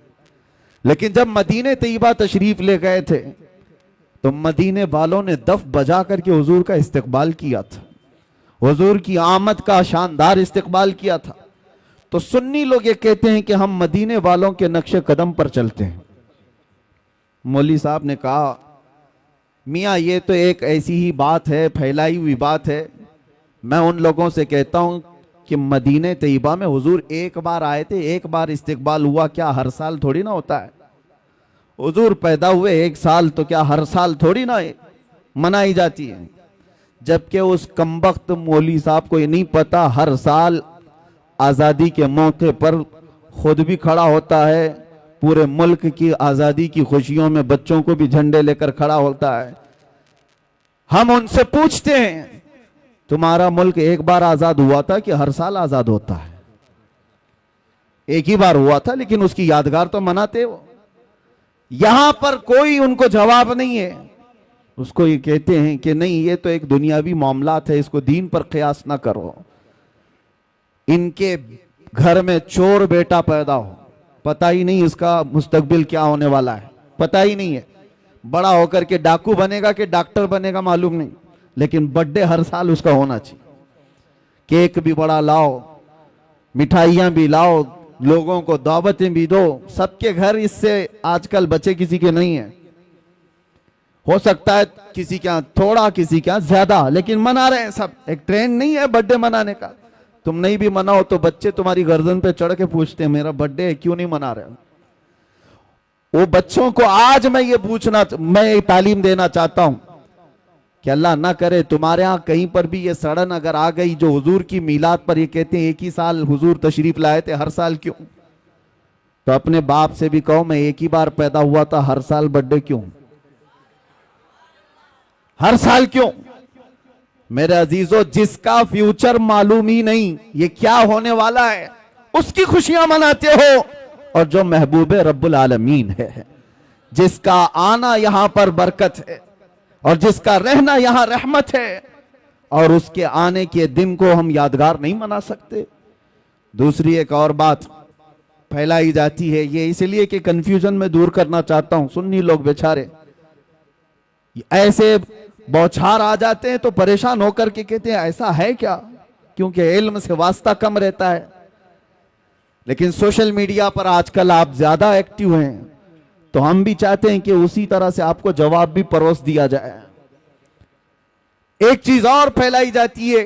लेकिन जब मदीने तैयबा तशरीफ ले गए थे तो मदीने वालों ने दफ बजा करके हुजूर का इस्तकबाल किया था, हुजूर की आमद का शानदार इस्तकबाल किया था। तो सुन्नी लोग ये कहते हैं कि हम मदीने वालों के नक्शे कदम पर चलते हैं। मौलवी साहब ने कहा, मियाँ ये तो एक ऐसी ही बात है, फैलाई हुई बात है। मैं उन लोगों से कहता हूं कि मदीने तैयबा में हुजूर एक बार आए थे, एक बार इस्तकबाल हुआ, क्या हर साल थोड़ी ना होता है? हुजूर पैदा हुए एक साल तो क्या हर साल थोड़ी ना मनाई जाती है? जबकि उस कमबख्त मौलवी साहब को ये नहीं पता हर साल आज़ादी के मौके पर खुद भी खड़ा होता है, पूरे मुल्क की आज़ादी की खुशियों में बच्चों को भी झंडे लेकर खड़ा होता है। हम उनसे पूछते हैं तुम्हारा मुल्क एक बार आज़ाद हुआ था कि हर साल आज़ाद होता है? एक ही बार हुआ था, लेकिन उसकी यादगार तो मनाते हो। यहां पर कोई उनको जवाब नहीं है। उसको ये कहते हैं कि नहीं ये तो एक दुनियावी मामलात है, इसको दीन पर क़यास ना करो। इनके घर में चोर बेटा पैदा हो, पता ही नहीं इसका मुस्तकबिल क्या होने वाला है, पता ही नहीं है। बड़ा होकर के डाकू बनेगा कि डॉक्टर बनेगा मालूम नहीं, लेकिन बर्थडे हर साल उसका होना चाहिए। केक भी बड़ा लाओ, मिठाइयां भी लाओ, लोगों को दावतें भी दो। सबके घर इससे आजकल बच्चे किसी के नहीं है। हो सकता है किसी क्या थोड़ा, किसी क्या ज्यादा, लेकिन मना रहे हैं सब। एक ट्रेंड नहीं है बर्थडे मनाने का। तुम नहीं भी मनाओ तो बच्चे तुम्हारी गर्दन पे चढ़ के पूछते हैं मेरा बर्थडे है, क्यों नहीं मना रहे? वो बच्चों को आज मैं ये तालीम देना चाहता हूं कि अल्लाह ना करे तुम्हारे यहां कहीं पर भी ये सड़न अगर आ गई जो हुजूर की मीलाद पर ये कहते हैं एक ही साल हुजूर तशरीफ लाए थे, हर साल क्यों? तो अपने बाप से भी कहो मैं एक ही बार पैदा हुआ था, हर साल बर्थडे क्यों? हर साल क्यों? मेरे अजीजों, जिसका फ्यूचर मालूम ही नहीं ये क्या होने वाला है, उसकी खुशियां मनाते हो। और जो महबूबे रब्बुल आलमीन है, जिसका आना यहां पर बरकत है और जिसका रहना यहां रहमत है, और उसके आने के दिन को हम यादगार नहीं मना सकते। दूसरी एक और बात फैलाई जाती है, ये इसलिए कि कंफ्यूजन में दूर करना चाहता हूं। सुन्नी लोग बेचारे ऐसे बौछार आ जाते हैं तो परेशान होकर के कहते हैं ऐसा है क्या, क्योंकि इल्म से वास्ता कम रहता है। लेकिन सोशल मीडिया पर आजकल आप ज्यादा एक्टिव हैं, तो हम भी चाहते हैं कि उसी तरह से आपको जवाब भी परोस दिया जाए। एक चीज और फैलाई जाती है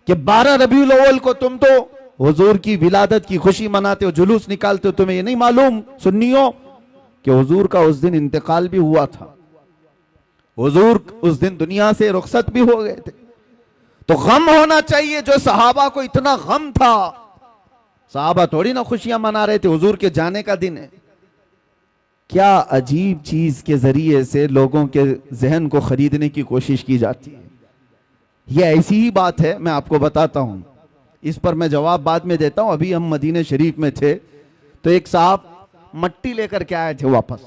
कि 12 रबीउल अव्वल को तुम तो हुजूर की विलादत की खुशी मनाते हो, जुलूस निकालते हो, तुम्हें ये नहीं मालूम सुन्नियों कि हुजूर का उस दिन इंतकाल भी हुआ था, हुजूर उस दिन दुनिया से रुखसत भी हो गए थे। तो गम होना चाहिए, जो सहाबा को इतना गम था। सहाबा थोड़ी ना खुशियां मना रहे थे, हुजूर के जाने का दिन है। क्या अजीब चीज के जरिए से लोगों के जहन को खरीदने की कोशिश की जाती है। यह ऐसी ही बात है, मैं आपको बताता हूं, इस पर मैं जवाब बाद में देता हूं। अभी हम मदीने शरीफ में थे तो एक साहब मट्टी लेकर के आए थे वापस।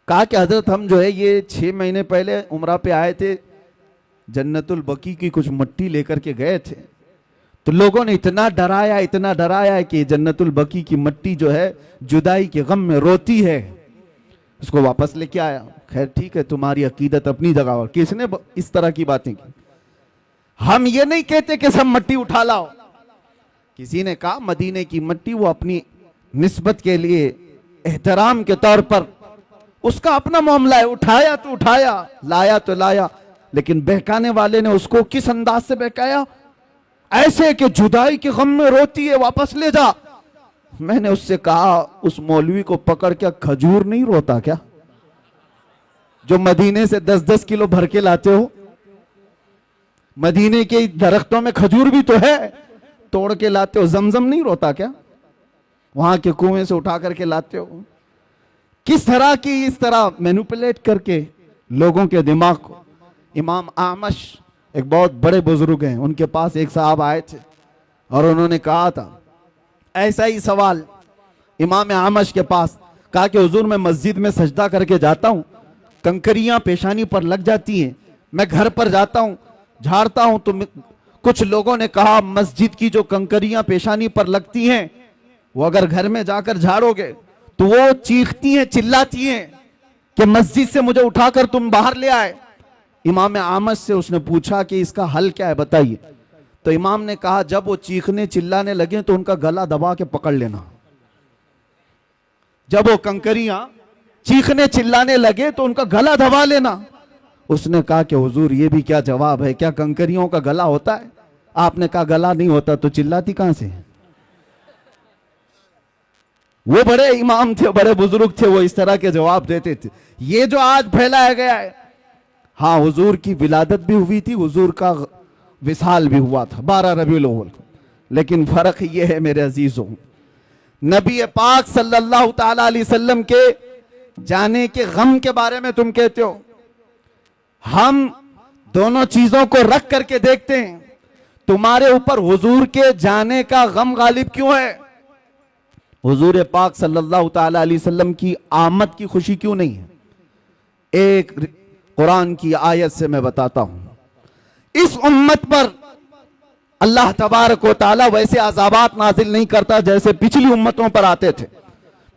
कहा कि हजरत हम जो है ये 6 महीने पहले उम्रा पे आए थे, जन्नतुल बकी की कुछ मट्टी लेकर के गए थे, तो लोगों ने इतना डराया कि जन्नतुल बकी की मट्टी जो है जुदाई के गम में रोती है, उसको वापस लेके आया। खैर ठीक है, तुम्हारी अकीदत अपनी जगह, और किसने इस तरह की बातें की। हम ये नहीं कहते कि सब मट्टी उठा लाओ। किसी ने कहा मदीने की मट्टी वो अपनी निस्बत के लिए एहतराम के तौर पर उसका अपना मामला है, उठाया तो उठाया, लाया तो लाया, लेकिन बहकाने वाले ने उसको किस अंदाज से बहकाया, ऐसे कि जुदाई के गम में रोती है, वापस ले जा। मैंने उससे कहा उस मौलवी को पकड़ के, खजूर नहीं रोता क्या जो मदीने से 10-10 किलो भर के लाते हो? मदीने के दरख्तों में खजूर भी तो है, तोड़ के लाते हो। जमजम नहीं रोता क्या? वहां के कुएं से उठा करके लाते हो। किस तरह की इस तरह मैनिपुलेट करके लोगों के दिमाग को। इमाम आमश एक बहुत बड़े बुजुर्ग हैं, उनके पास एक साहब आए थे और उन्होंने कहा था ऐसा ही सवाल इमाम आमश के पास। कहा कि हुजूर मैं मस्जिद में सजदा करके जाता हूं, कंकरियां पेशानी पर लग जाती हैं, मैं घर पर जाता हूं झाड़ता हूं, तो कुछ लोगों ने कहा मस्जिद की जो कंकरियां पेशानी पर लगती हैं वो अगर घर में जाकर झाड़ोगे तो वो चीखती हैं, चिल्लाती हैं कि मस्जिद से मुझे उठाकर तुम बाहर ले आए। इमाम आमश से उसने पूछा कि इसका हल क्या है बताइए। तो इमाम ने कहा जब वो चीखने चिल्लाने लगे तो उनका गला दबा के पकड़ लेना। जब वो कंकरियां चीखने चिल्लाने लगे तो उनका गला दबा लेना। उसने कहा कि हुजूर ये भी क्या जवाब है, क्या कंकरियों का गला होता है? आपने कहा गला नहीं होता तो चिल्लाती कहां से? वो बड़े इमाम थे, बड़े बुजुर्ग थे, वो इस तरह के जवाब देते थे। ये जो आज फैलाया गया है, हाँ हुजूर की विलादत भी हुई थी, हुजूर का विसाल भी हुआ था 12 रबीउल अव्वल को, लेकिन फर्क ये है मेरे अजीजों, नबी पाक सल्लल्लाहु ताला अलैहि वसल्लम के जाने के गम के बारे में तुम कहते हो। हम दोनों चीजों को रख करके देखते हैं, तुम्हारे ऊपर हुजूर के जाने का गम गालिब क्यों है? हुजूर पाक सल्लल्लाहु ताला अलैहि वसल्लम की आमद की खुशी क्यों नहीं है? एक कुरान की आयत से मैं बताता हूं। इस उम्मत पर अल्लाह तबारक व तआला वैसे अज़ाबात नाजिल नहीं करता जैसे पिछली उम्मतों पर आते थे।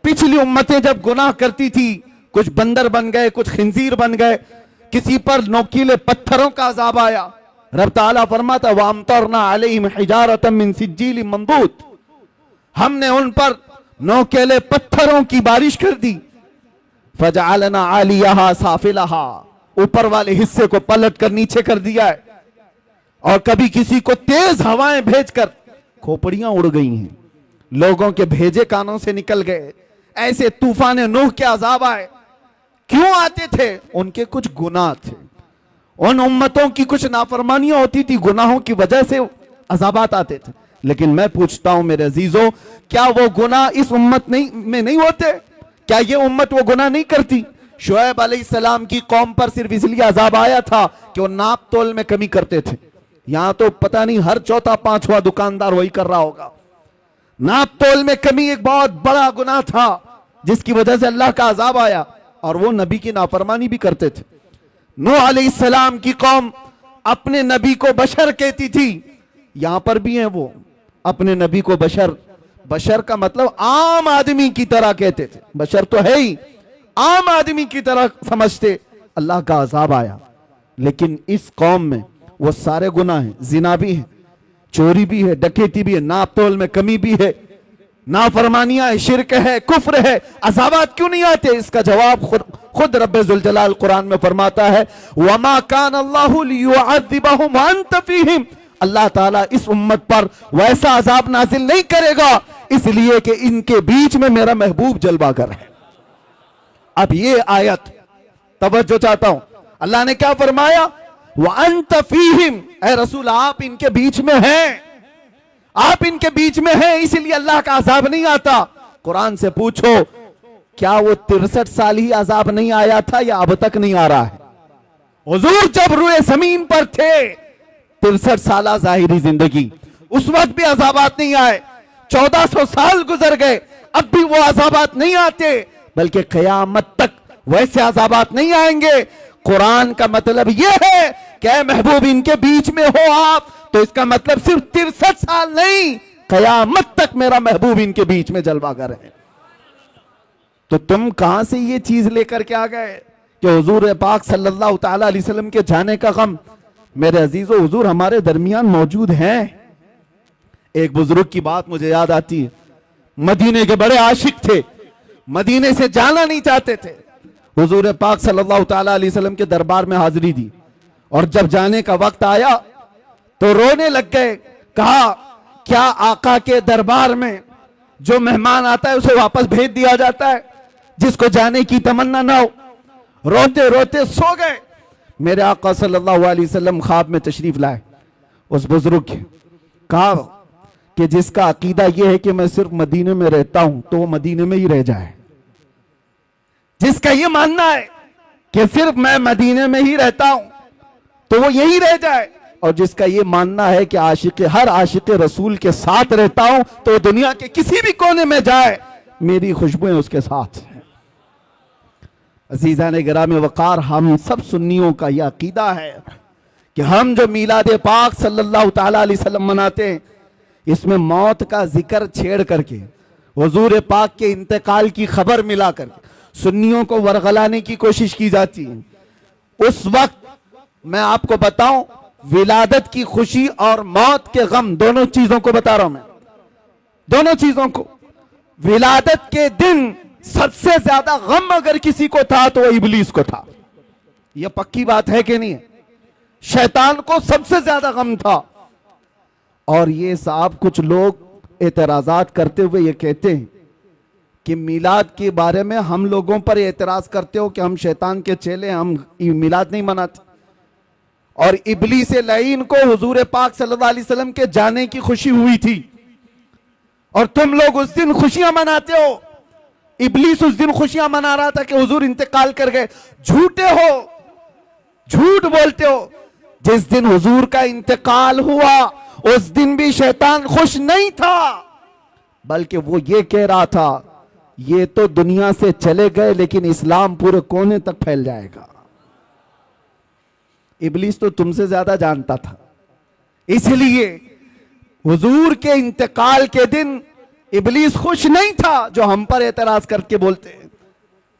पिछली उम्मतें जब गुनाह करती थी, कुछ बंदर बन गए, कुछ खिंजीर बन गए, किसी पर नोकीले पत्थरों का अजाब आया, रब ताला फरमाता वामतरना अलैहिम हिजारतम मिन सिज्जील मंदूद, हमने उन पर नोकेले पत्थरों की बारिश कर दी। फजअलना आलियहा साफिलहा, ऊपर वाले हिस्से को पलट कर नीचे कर दिया है, और कभी किसी को तेज हवाएं भेजकर खोपड़ियां उड़ गई हैं, लोगों के भेजे कानों से निकल गए। ऐसे तूफान नूह के अजाब आए। क्यों आते थे? उनके कुछ गुनाह थे, उन उम्मतों की कुछ नाफरमानियां होती थी, गुनाहों की वजह से अजाबात आते थे। लेकिन मैं पूछता हूं मेरे अजीजों, क्या वो गुनाह इस उम्मत में नहीं होते? क्या ये उम्मत वो गुनाह नहीं करती? शुएब अलैहिस्सलाम की कौम पर सिर्फ इसलिए अजाब आया था कि वो नाप तोल में कमी करते थे। यहां तो पता नहीं हर चौथा पांचवा दुकानदार वही कर रहा होगा। नाप तोल में कमी एक बहुत बड़ा गुनाह था जिसकी वजह से अल्लाह का अजाब आया, और वो नबी की नाफरमानी भी करते थे। नूह अलैहिस्सलाम की कौम अपने नबी को बशर कहती थी, यहां पर भी है वो अपने नबी को बशर। बशर का मतलब आम आदमी की तरह कहते थे, बशर तो है ही, आम आदमी की तरह समझते। अल्लाह का अजाब आया। लेकिन इस कौम में वो सारे गुनाह हैं, जिना भी है, चोरी भी है, डकैती भी है, नाप तोल में कमी भी है, नाफरमानियां है, शिरक है, कुफ्र है, अज़ाबात क्यों नहीं आते? इसका जवाब खुद रब्बे ज़ुल जलाल कुरान में फरमाता है, वमा कान अल्लाहु लियुअज़्ज़िबहुम व अंत फीहिम। अल्लाह ताला इस उम्मत पर वैसा अजाब नाजिल नहीं करेगा इसलिए कि इनके बीच में मेरा महबूब जलवागर है। अब ये आयत तवज्जो चाहता हूं, अल्लाह ने क्या फरमाया? व अंत फीहिम, ऐ रसूल आप इनके बीच में हैं, आप इनके बीच में हैं, इसलिए अल्लाह का अजाब नहीं आता। कुरान से पूछो क्या वो 63 साल ही अजाब नहीं आया था या अब तक नहीं आ रहा है? हुजूर जब रुए जमीन पर थे 63 साल जाहिरी जिंदगी, उस वक्त भी अजाबात नहीं आए। 1400 साल गुजर गए, अब भी वो अजाबात नहीं आते, बल्कि कयामत तक वैसे अजाबात नहीं आएंगे। कुरान का मतलब यह है कि महबूब इनके बीच में हो आप, तो इसका मतलब सिर्फ 63 साल नहीं, कयामत तक मेरा महबूब इनके बीच में जलवागर है। तो तुम कहां से ये चीज लेकर के आ गए कि हुजूर पाक सल्लल्लाहु ताला अलैहि वसल्लम के जाने का गम? मेरे अजीजों, हुजूर हमारे दरमियान मौजूद हैं। एक बुजुर्ग की बात मुझे याद आती है, मदीने के बड़े आशिक थे, मदीने से जाना नहीं चाहते थे। हुजूर पाक सल्लल्लाहु ताला अलैहि वसल्लम के दरबार में हाजिरी दी और जब जाने का वक्त आया तो रोने लग गए। कहा क्या आका के दरबार में जो मेहमान आता है उसे वापस भेज दिया जाता है, जिसको जाने की तमन्ना ना हो? रोते रोते सो गए। मेरे आका सल्लल्लाहु अलैहि वसल्लम ख्वाब में तशरीफ लाए उस बुजुर्ग के, कहा कि जिसका अकीदा यह है कि मैं सिर्फ मदीने में रहता हूं तो वो मदीने में ही रह जाए। जिसका यह मानना है कि सिर्फ मैं मदीने में ही रहता हूं तो वो यही रह जाए, और जिसका यह मानना है कि हर आशिक रसूल के साथ रहता हूं तो दुनिया के किसी भी कोने में जाए मेरी खुशबुएं उसके साथ हैं। अजीज़ान गिराम वक़ार, हम सब सुन्नियों का यह अकीदा है कि हम जो मीलाद पाक सल्लल्लाहु ताला अलैहि वसल्लम मनाते हैं, इसमें मौत का जिक्र छेड़ करके हुजूर पाक के इंतकाल की खबर मिला करके सुन्नियों को वरगलाने की कोशिश की जाती है। उस वक्त मैं आपको बताऊं, विलादत की खुशी और मौत के गम, दोनों चीजों को बता रहा हूं मैं, दोनों चीजों को। विलादत के दिन सबसे ज्यादा गम अगर किसी को था तो वो इबलीस को था। यह पक्की बात है कि नहीं? शैतान को सबसे ज्यादा गम था। और ये साहब कुछ लोग एतराजात करते हुए ये कहते हैं कि मिलाद के बारे में हम लोगों पर एतराज करते हो कि हम शैतान के चेले, हम मिलाद नहीं मनाते। और इबलीस लईन को हुजूर पाक सल्लल्लाहु अलैहि वसल्लम के जाने की खुशी हुई थी और तुम लोग उस दिन खुशियां मनाते हो। इबलीस उस दिन खुशियां मना रहा था कि हुजूर इंतकाल कर गए। झूठे हो, झूठ बोलते हो। जिस दिन हुजूर का इंतकाल हुआ उस दिन भी शैतान खुश नहीं था, बल्कि वो ये कह रहा था ये तो दुनिया से चले गए लेकिन इस्लाम पूरे कोने तक फैल जाएगा। इबलीस तो तुमसे ज्यादा जानता था, इसलिए हुजूर के इंतकाल के दिन इबलीस खुश नहीं था जो हम पर एतराज करके बोलते हैं।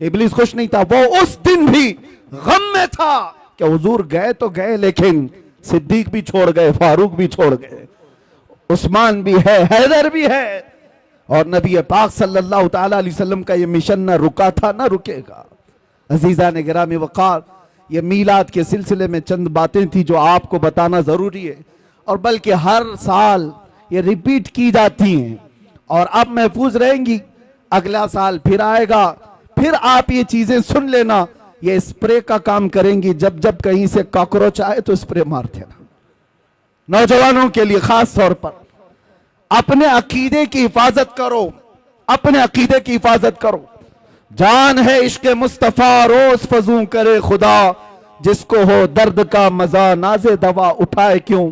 इबलीस खुश नहीं था, वो उस दिन भी गम में था कि हुजूर गए तो गए लेकिन सिद्दीक भी छोड़ गए, फारूक भी छोड़ गए, उस्मान भी है, हैदर भी है, और नबी पाक सल्लल्लाहु ताला अलैहि वसल्लम का ये मिशन ना रुका था ना रुकेगा। अजीज़ान गिरामी वक़ार, ये मीलाद के सिलसिले में चंद बातें थी जो आपको बताना जरूरी है, और बल्कि हर साल ये रिपीट की जाती हैं और अब महफूज रहेंगी। अगला साल फिर आएगा, फिर आप ये चीजें सुन लेना। ये स्प्रे का काम करेंगी, जब जब कहीं से कॉकरोच आए तो स्प्रे मार देना। नौजवानों के लिए खास तौर पर अपने अकीदे की हिफाजत करो, अपने अकीदे की हिफाजत करो। जान है इश्क मुस्तफा रोज फजू करे खुदा, जिसको हो दर्द का मजा नाजे दवा उठाए क्यों।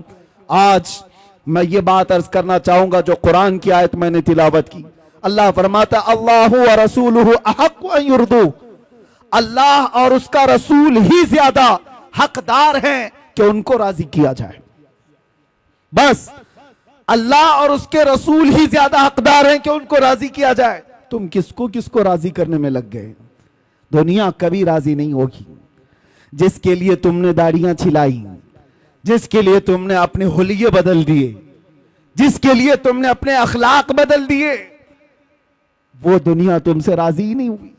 आज मैं ये बात अर्ज करना चाहूंगा जो कुरान की आयत मैंने तिलावत की। अल्लाह फरमाता अल्लाहु व रसूलुहु अहक्कु अन युर्दू, अल्लाह और उसका रसूल ही ज्यादा हकदार हैं कि उनको राजी किया जाए। बस अल्लाह और उसके रसूल ही ज्यादा हकदार हैं कि उनको राजी किया जाए। तुम किसको किसको राजी करने में लग गए? दुनिया कभी राजी नहीं होगी। जिसके लिए तुमने दाढ़ियां छिलाई, जिसके लिए तुमने अपने हुलिये बदल दिए, जिसके लिए तुमने अपने अखलाक बदल दिए, वो दुनिया तुमसे राजी ही नहीं हुई।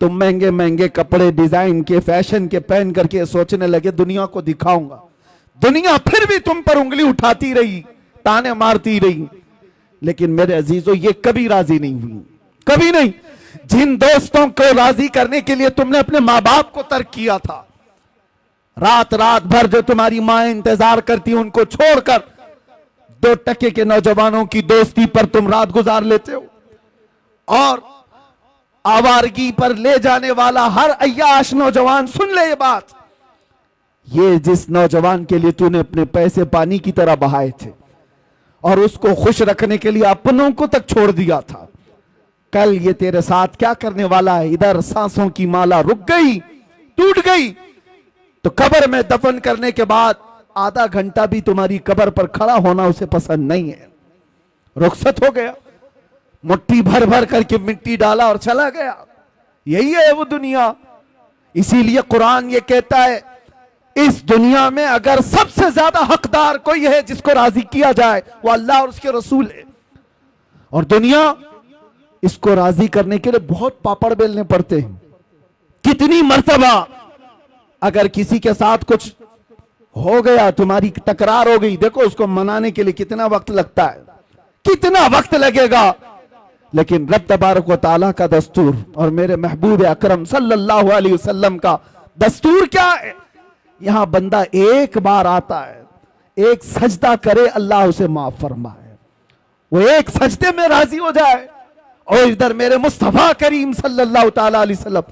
तुम महंगे महंगे कपड़े डिजाइन के फैशन के पहन करके सोचने लगे दुनिया को दिखाऊंगा। दुनिया फिर भी तुम पर उंगली उठाती रही, ताने मारती रही, लेकिन मेरे अजीजों ये कभी राजी नहीं हुई, कभी नहीं। जिन दोस्तों को राजी करने के लिए तुमने अपने माँ बाप को तर्क किया था, रात रात भर जो तुम्हारी माँ इंतजार करती उनको छोड़कर 2 टके के नौजवानों की दोस्ती पर तुम रात गुजार लेते हो, और आवारगी पर ले जाने वाला हर अय्याश नौजवान, सुन ले ये बात, ये जिस नौजवान के लिए तूने अपने पैसे पानी की तरह बहाए थे और उसको खुश रखने के लिए अपनों को तक छोड़ दिया था, कल ये तेरे साथ क्या करने वाला है। इधर सांसों की माला रुक गई, टूट गई, तो कब्र में दफन करने के बाद आधा घंटा भी तुम्हारी कब्र पर खड़ा होना उसे पसंद नहीं है, रुखसत हो गया, मुट्ठी भर भर करके मिट्टी डाला और चला गया। यही है वो दुनिया। इसीलिए कुरान ये कहता है इस दुनिया में अगर सबसे ज्यादा हकदार कोई है जिसको राजी किया जाए वो अल्लाह और उसके रसूल है, और दुनिया इसको राजी करने के लिए बहुत पापड़ बेलने पड़ते हैं। कितनी मर्तबा अगर किसी के साथ कुछ हो गया, तुम्हारी तकरार हो गई, देखो उसको मनाने के लिए कितना वक्त लगता है, कितना वक्त लगेगा, लेकिन रब तबारक व तआला का दस्तूर और मेरे महबूब अकरम सल्लल्लाहु अलैहि वसल्लम का दस्तूर क्या है। यहां बंदा एक बार आता है, एक सजदा करे, अल्लाह उसे माफ फरमाए, वो एक सजदे में राजी हो जाए। और इधर मेरे मुस्तफा करीम सल्लल्लाहु ताला अलैहि वसल्लम,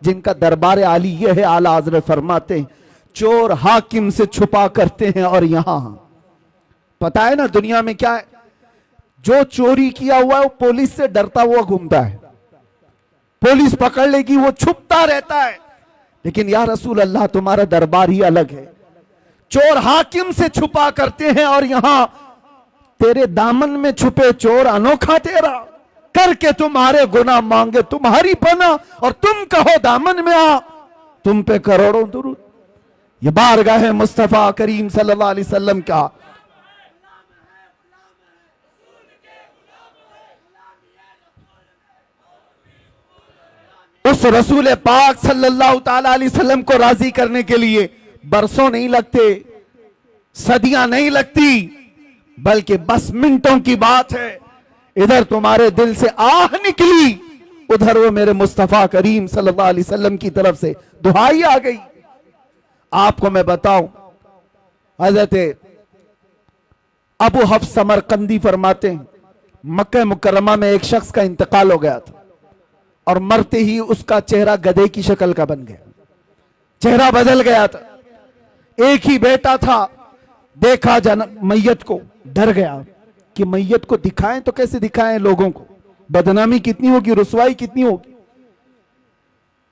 जिनका दरबार आली ये है, आला हज़रत फरमाते हैं चोर हाकिम से छुपा करते हैं, और यहां पता है ना दुनिया में क्या है, जो चोरी किया हुआ है वो पुलिस से डरता हुआ घूमता है, पुलिस पकड़ लेगी वो छुपता रहता है। लेकिन या रसूल अल्लाह तुम्हारा दरबार ही अलग है, चोर हाकिम से छुपा करते हैं, और यहां तेरे दामन में छुपे चोर अनोखा तेरा, करके तुम्हारे गुनाह मांगे तुम्हारी पना, और तुम कहो दामन में आ, तुम पे करोड़ों दुरूद। ये बारगाह मुस्तफा करीम सल्लल्लाहु अलैहि वसल्लम का उस रसूल पाक सल्लल्लाहु ताला अलैहि वसल्लम को राजी करने के लिए बरसों नहीं लगते, सदियां नहीं लगती, बल्कि बस मिनटों की बात है। इधर तुम्हारे दिल से आह निकली, उधर वो मेरे मुस्तफा करीम सल्लल्लाहु अलैहि वसल्लम की तरफ से दुहाई आ गई। आपको मैं बताऊं, हजरत अबू हफ्स समरकंदी फरमाते हैं मक्का मुकर्रमा में एक शख्स का इंतकाल हो गया था, और मरते ही उसका चेहरा गधे की शक्ल का बन गया, चेहरा बदल गया था। एक ही बेटा था, देखा मैयत को, डर गया कि मैयत को दिखाएं तो कैसे दिखाएं लोगों को, बदनामी कितनी होगी, रुसवाई कितनी होगी।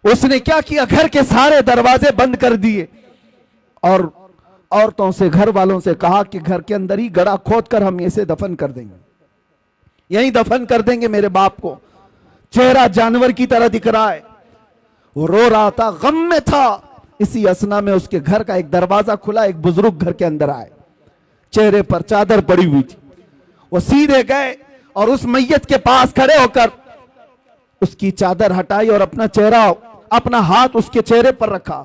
उसने क्या किया, घर के सारे दरवाजे बंद कर दिए, और औरतों से, घर वालों से कहा कि घर के अंदर ही गड़ा खोद कर हम इसे दफन कर देंगे, यहीं दफन कर देंगे मेरे बाप को। चेहरा जानवर की तरह दिख रहा है, वो रो रहा था, गम में था। इसी असना में उसके घर का एक दरवाजा खुला, एक बुजुर्ग घर के अंदर आए, चेहरे पर चादर पड़ी हुई थी। वो सीधे गए और उस मैयत के पास खड़े होकर उसकी चादर हटाई और अपना चेहरा, अपना हाथ उसके चेहरे पर रखा।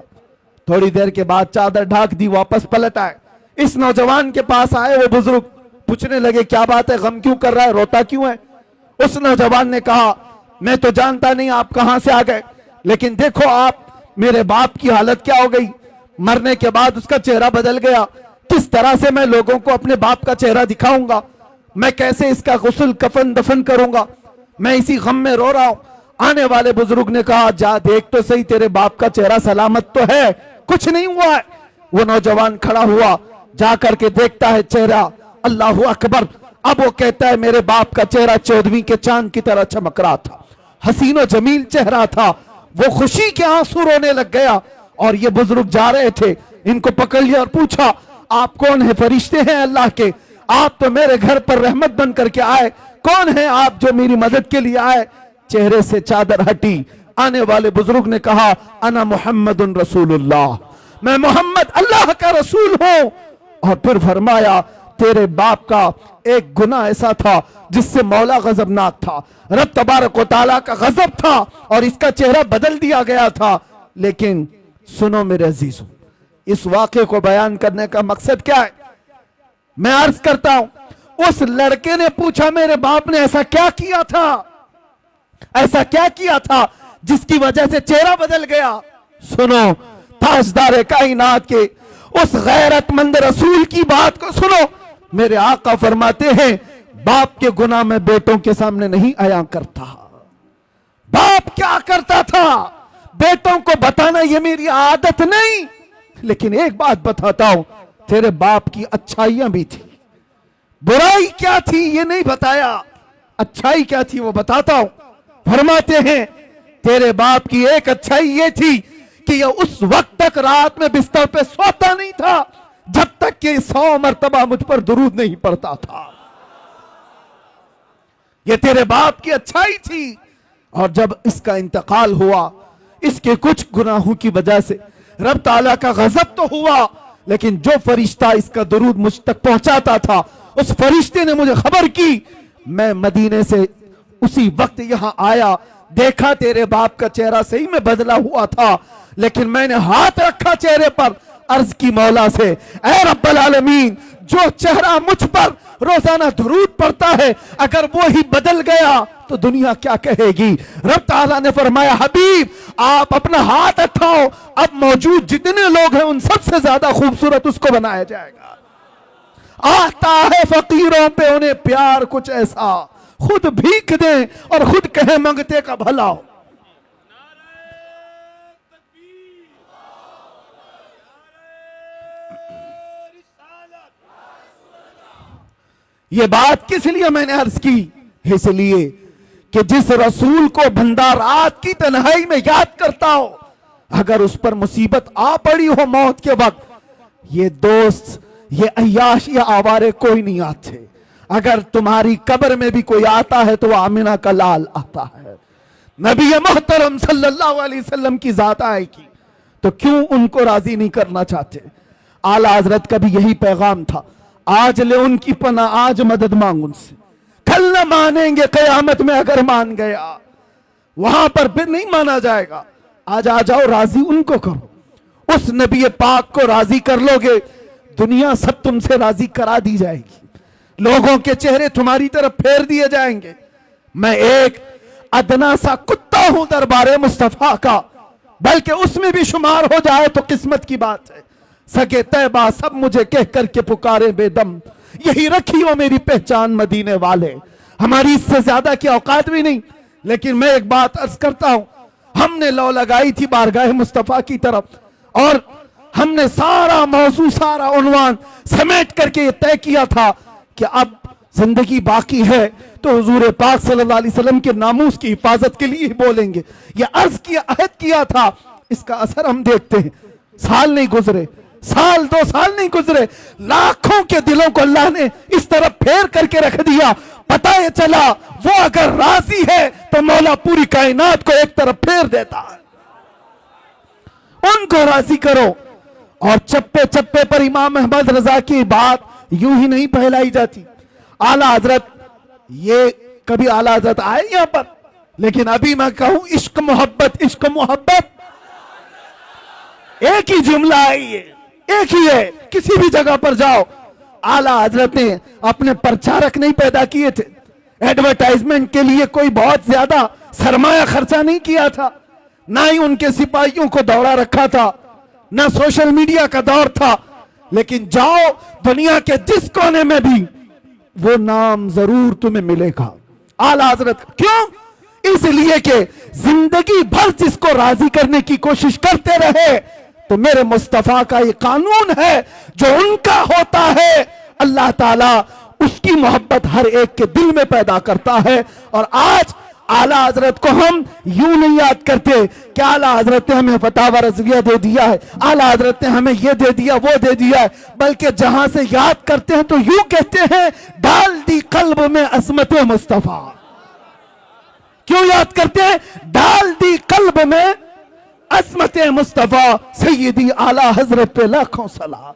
थोड़ी देर के बाद चादर ढाक दी, वापस पलट आए, इस नौजवान के पास आए। वो बुजुर्ग पूछने लगे क्या बात है, गम क्यों कर रहा है, रोता क्यों है। उस नौजवान ने कहा मैं तो जानता नहीं आप कहां से आ गए, लेकिन देखो आप मेरे बाप की हालत क्या हो गई, मरने के बाद उसका चेहरा बदल गया, किस तरह से मैं लोगों को अपने बाप का चेहरा दिखाऊंगा, मैं कैसे इसका गुस्ल कफन दफन करूंगा, मैं इसी गम में रो रहा हूं। आने वाले बुजुर्ग ने कहा जा देख तो सही, तेरे बाप का चेहरा सलामत तो है, कुछ नहीं हुआ है। वो नौजवान खड़ा हुआ, जा करके देखता है चेहरा, अल्लाहु अकबर। अब वो कहता है मेरे बाप का चेहरा 14वीं के चांद की तरह चमक रहा था, हसीनो जमील चेहरा था। वो खुशी के आंसू रोने लग गया, और ये बुजुर्ग जा रहे थे, इनको पकड़ लिया और पूछा आप कौन है, फरिश्ते हैं अल्लाह के, आप तो मेरे घर पर रहमत बन करके आए, कौन है आप जो मेरी मदद के लिए आए। चेहरे से चादर हटी, आने वाले बुजुर्ग ने कहा अना मुहम्मदुन रसूलुल्लाह, मैं मोहम्मद अल्लाह का रसूल हूं। और फिर फरमाया तेरे बाप का एक गुनाह ऐसा था जिससे मौला गजबनाक था, रब तबारक व तआला का गजब था और इसका चेहरा बदल दिया गया था। लेकिन सुनो मेरे अजीजों, इस वाक़े को बयान करने का मकसद क्या है? मैं अर्ज करता हूं, उस लड़के ने पूछा मेरे बाप ने ऐसा क्या किया था, ऐसा क्या किया था जिसकी वजह से चेहरा बदल गया? सुनो, ताजदार कायनात के उस गैरतमंद रसूल की बात को सुनो। मेरे आका फरमाते हैं, बाप के गुनाह में बेटों के सामने नहीं आया करता। बाप क्या करता था बेटों को बताना ये मेरी आदत नहीं, लेकिन एक बात बताता हूं, तेरे बाप की अच्छाइयां भी थी, बुराई क्या थी ये नहीं बताया, अच्छाई क्या थी वो बताता हूं। फरमाते हैं, तेरे बाप की एक अच्छाई ये थी कि ये उस वक्त तक रात में बिस्तर पे सोता नहीं था जब तक कि 100 मर्तबा मुझ पर दुरूद नहीं पड़ता था। ये तेरे बाप की अच्छाई थी। और जब इसका इंतकाल हुआ, इसके कुछ गुनाहों की वजह से रब ताला का गजब तो हुआ, लेकिन जो फरिश्ता इसका दुरूद मुझ तक पहुंचाता था, उस फरिश्ते ने मुझे खबर की। मैं मदीने से उसी वक्त यहां आया, देखा तेरे बाप का चेहरा सही में बदला हुआ था, लेकिन मैंने हाथ रखा चेहरे पर, अर्ज की मौला से, ऐ रब्बल आलमीन, जो चेहरा मुझ पर रोजाना दुरूद पड़ता है अगर वो ही बदल गया तो दुनिया क्या कहेगी? रब ताला ने फरमाया, हबीब आप अपना हाथ उठाओ, अब मौजूद जितने लोग हैं उन सबसे ज्यादा खूबसूरत उसको बनाया जाएगा। आता है फकीरों पे उन्हें प्यार कुछ ऐसा, खुद भीख दें और खुद कहे मंगते का भला हो। ये बात किस लिए मैंने अर्ज की? इसलिए कि जिस रसूल को बंदा रात की तन्हाई में याद करता हो, अगर उस पर मुसीबत आ पड़ी हो मौत के वक्त, ये दोस्त, ये अय्याश या आवारे कोई नहीं आते। अगर तुम्हारी कब्र में भी कोई आता है तो आमिना का लाल आता है, नबी मोहतरम सल्लल्लाहु अलैहि वसल्लम की जात आएगी, तो क्यों उनको राजी नहीं करना चाहते? आला हजरत का भी यही पैगाम था, आज ले उनकी पना, आज मदद मांग उनसे, कल न मानेंगे कयामत में अगर मान गया, वहां पर फिर नहीं माना जाएगा। आज आ जाओ, राजी उनको करो, उस नबी पाक को राजी कर लोगे, दुनिया सब तुमसे राजी करा दी जाएगी, लोगों के चेहरे तुम्हारी तरफ फेर दिए जाएंगे। मैं एक अदना सा कुत्ता हूं दरबारे मुस्तफा का, बल्कि उसमें भी शुमार हो जाए तो किस्मत की बात है। सगे तैबा सब मुझे कह करके पुकारे बेदम, यही रखी हो मेरी पहचान मदीने वाले। हमारी इससे ज्यादा की औकात भी नहीं, लेकिन मैं एक बात अर्ज करता हूं, हमने लौ लगाई थी बारगाह मुस्तफा की तरफ और हमने सारा मौजू, सारा उन्वान समेट करके ये तय किया था कि अब जिंदगी बाकी है तो हुजूर पाक सल्लल्लाहु अलैहि वसल्लम के नामूस की हिफाजत के लिए ही बोलेंगे। ये अर्ज किया, अहद किया था, इसका असर हम देखते हैं। साल नहीं गुजरे, साल 2 साल नहीं गुजरे, लाखों के दिलों को अल्लाह ने इस तरफ फेर करके रख दिया। पता ये चला वो अगर राजी है तो मौला पूरी कायनात को एक तरफ फेर देता है। उनको राजी करो। और चप्पे चप्पे पर इमाम अहमद रजा की बात यूं ही नहीं फैलाई जाती। आला हजरत, ये कभी आला हजरत आए यहां पर, लेकिन अभी मैं कहूं इश्क मोहब्बत, इश्क मोहब्बत एक ही जुमला है, ये एक ही है। किसी भी जगह पर जाओ, आला हजरत ने अपने प्रचारक नहीं पैदा किए थे, एडवर्टाइजमेंट के लिए कोई बहुत ज्यादा सरमाया खर्चा नहीं किया था, ना ही उनके सिपाहियों को दौड़ा रखा था, ना सोशल मीडिया का दौर था। लेकिन जाओ दुनिया के जिस कोने में भी वो नाम जरूर तुम्हें मिलेगा, आला हजरत। क्यों? इसलिए कि जिंदगी भर जिसको राजी करने की कोशिश करते रहे, तो मेरे मुस्तफा का ये कानून है, जो उनका होता है अल्लाह ताला उसकी मोहब्बत हर एक के दिल में पैदा करता है। और आज आला हजरत को हम यूं नहीं याद करते कि आला हजरत ने हमें फतावा रज़विया दे दिया है, आला हजरत ने हमें ये दे दिया, वो दे दिया है, बल्कि जहां से याद करते हैं तो यूं कहते हैं, डाल दी कल्ब में अज़मत मुस्तफा। क्यों याद करते हैं? डाल दी कल्ब में अज़मत मुस्तफा सय्यदी आला हजरत पे लाखों सलाम।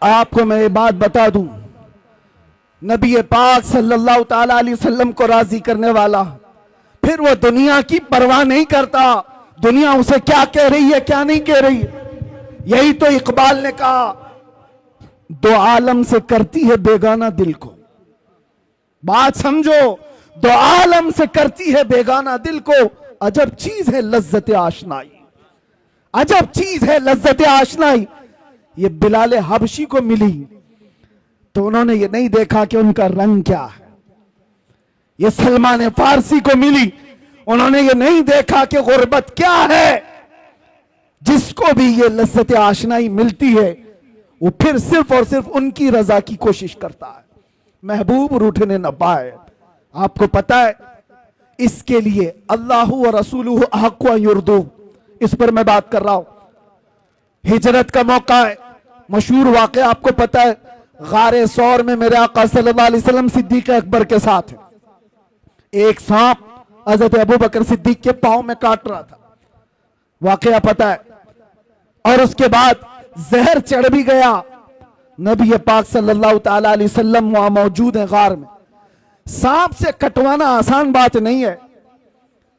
आपको मैं ये बात बता दूं, नबी पाक सल्लल्लाहु ताला अलैहि वसल्लम को राजी करने वाला, फिर वो दुनिया की परवाह नहीं करता, दुनिया उसे क्या कह रही है क्या नहीं कह रही है। यही तो इकबाल ने कहा, दो आलम से करती है बेगाना दिल को। बात समझो, दो आलम से करती है बेगाना दिल को, अजब चीज है लज्जत आशनाई, अजब चीज है लज्जत आशनाई। ये बिलाल हबशी को मिली तो उन्होंने ये नहीं देखा कि उनका रंग क्या है। ये सलमान फारसी को मिली, उन्होंने ये नहीं देखा कि गुर्बत क्या है। जिसको भी ये लज्जत आशनाई मिलती है वो फिर सिर्फ और सिर्फ उनकी रजा की कोशिश करता है, महबूब रूठने न पाए। आपको पता है, इसके लिए अल्लाह व रसूलुहु अहक्कु अन युर्दू, इस पर मैं बात कर रहा हूं। हिजरत का मौका है, मशहूर वाक़या आपको पता है, गारे सौर में मेरे आका सल्लल्लाहु अलैहि वसल्लम सिद्दीक अकबर के साथ है। एक सांप हजरत अबू बकर सिद्दीक के पांव में काट रहा था, वाक़या पता है। और उसके बाद जहर चढ़ भी गया। नबी पाक सल्लल्लाहु ताला अलैहि वसल्लम वहां मौजूद है गार में। सांप से कटवाना आसान बात नहीं है।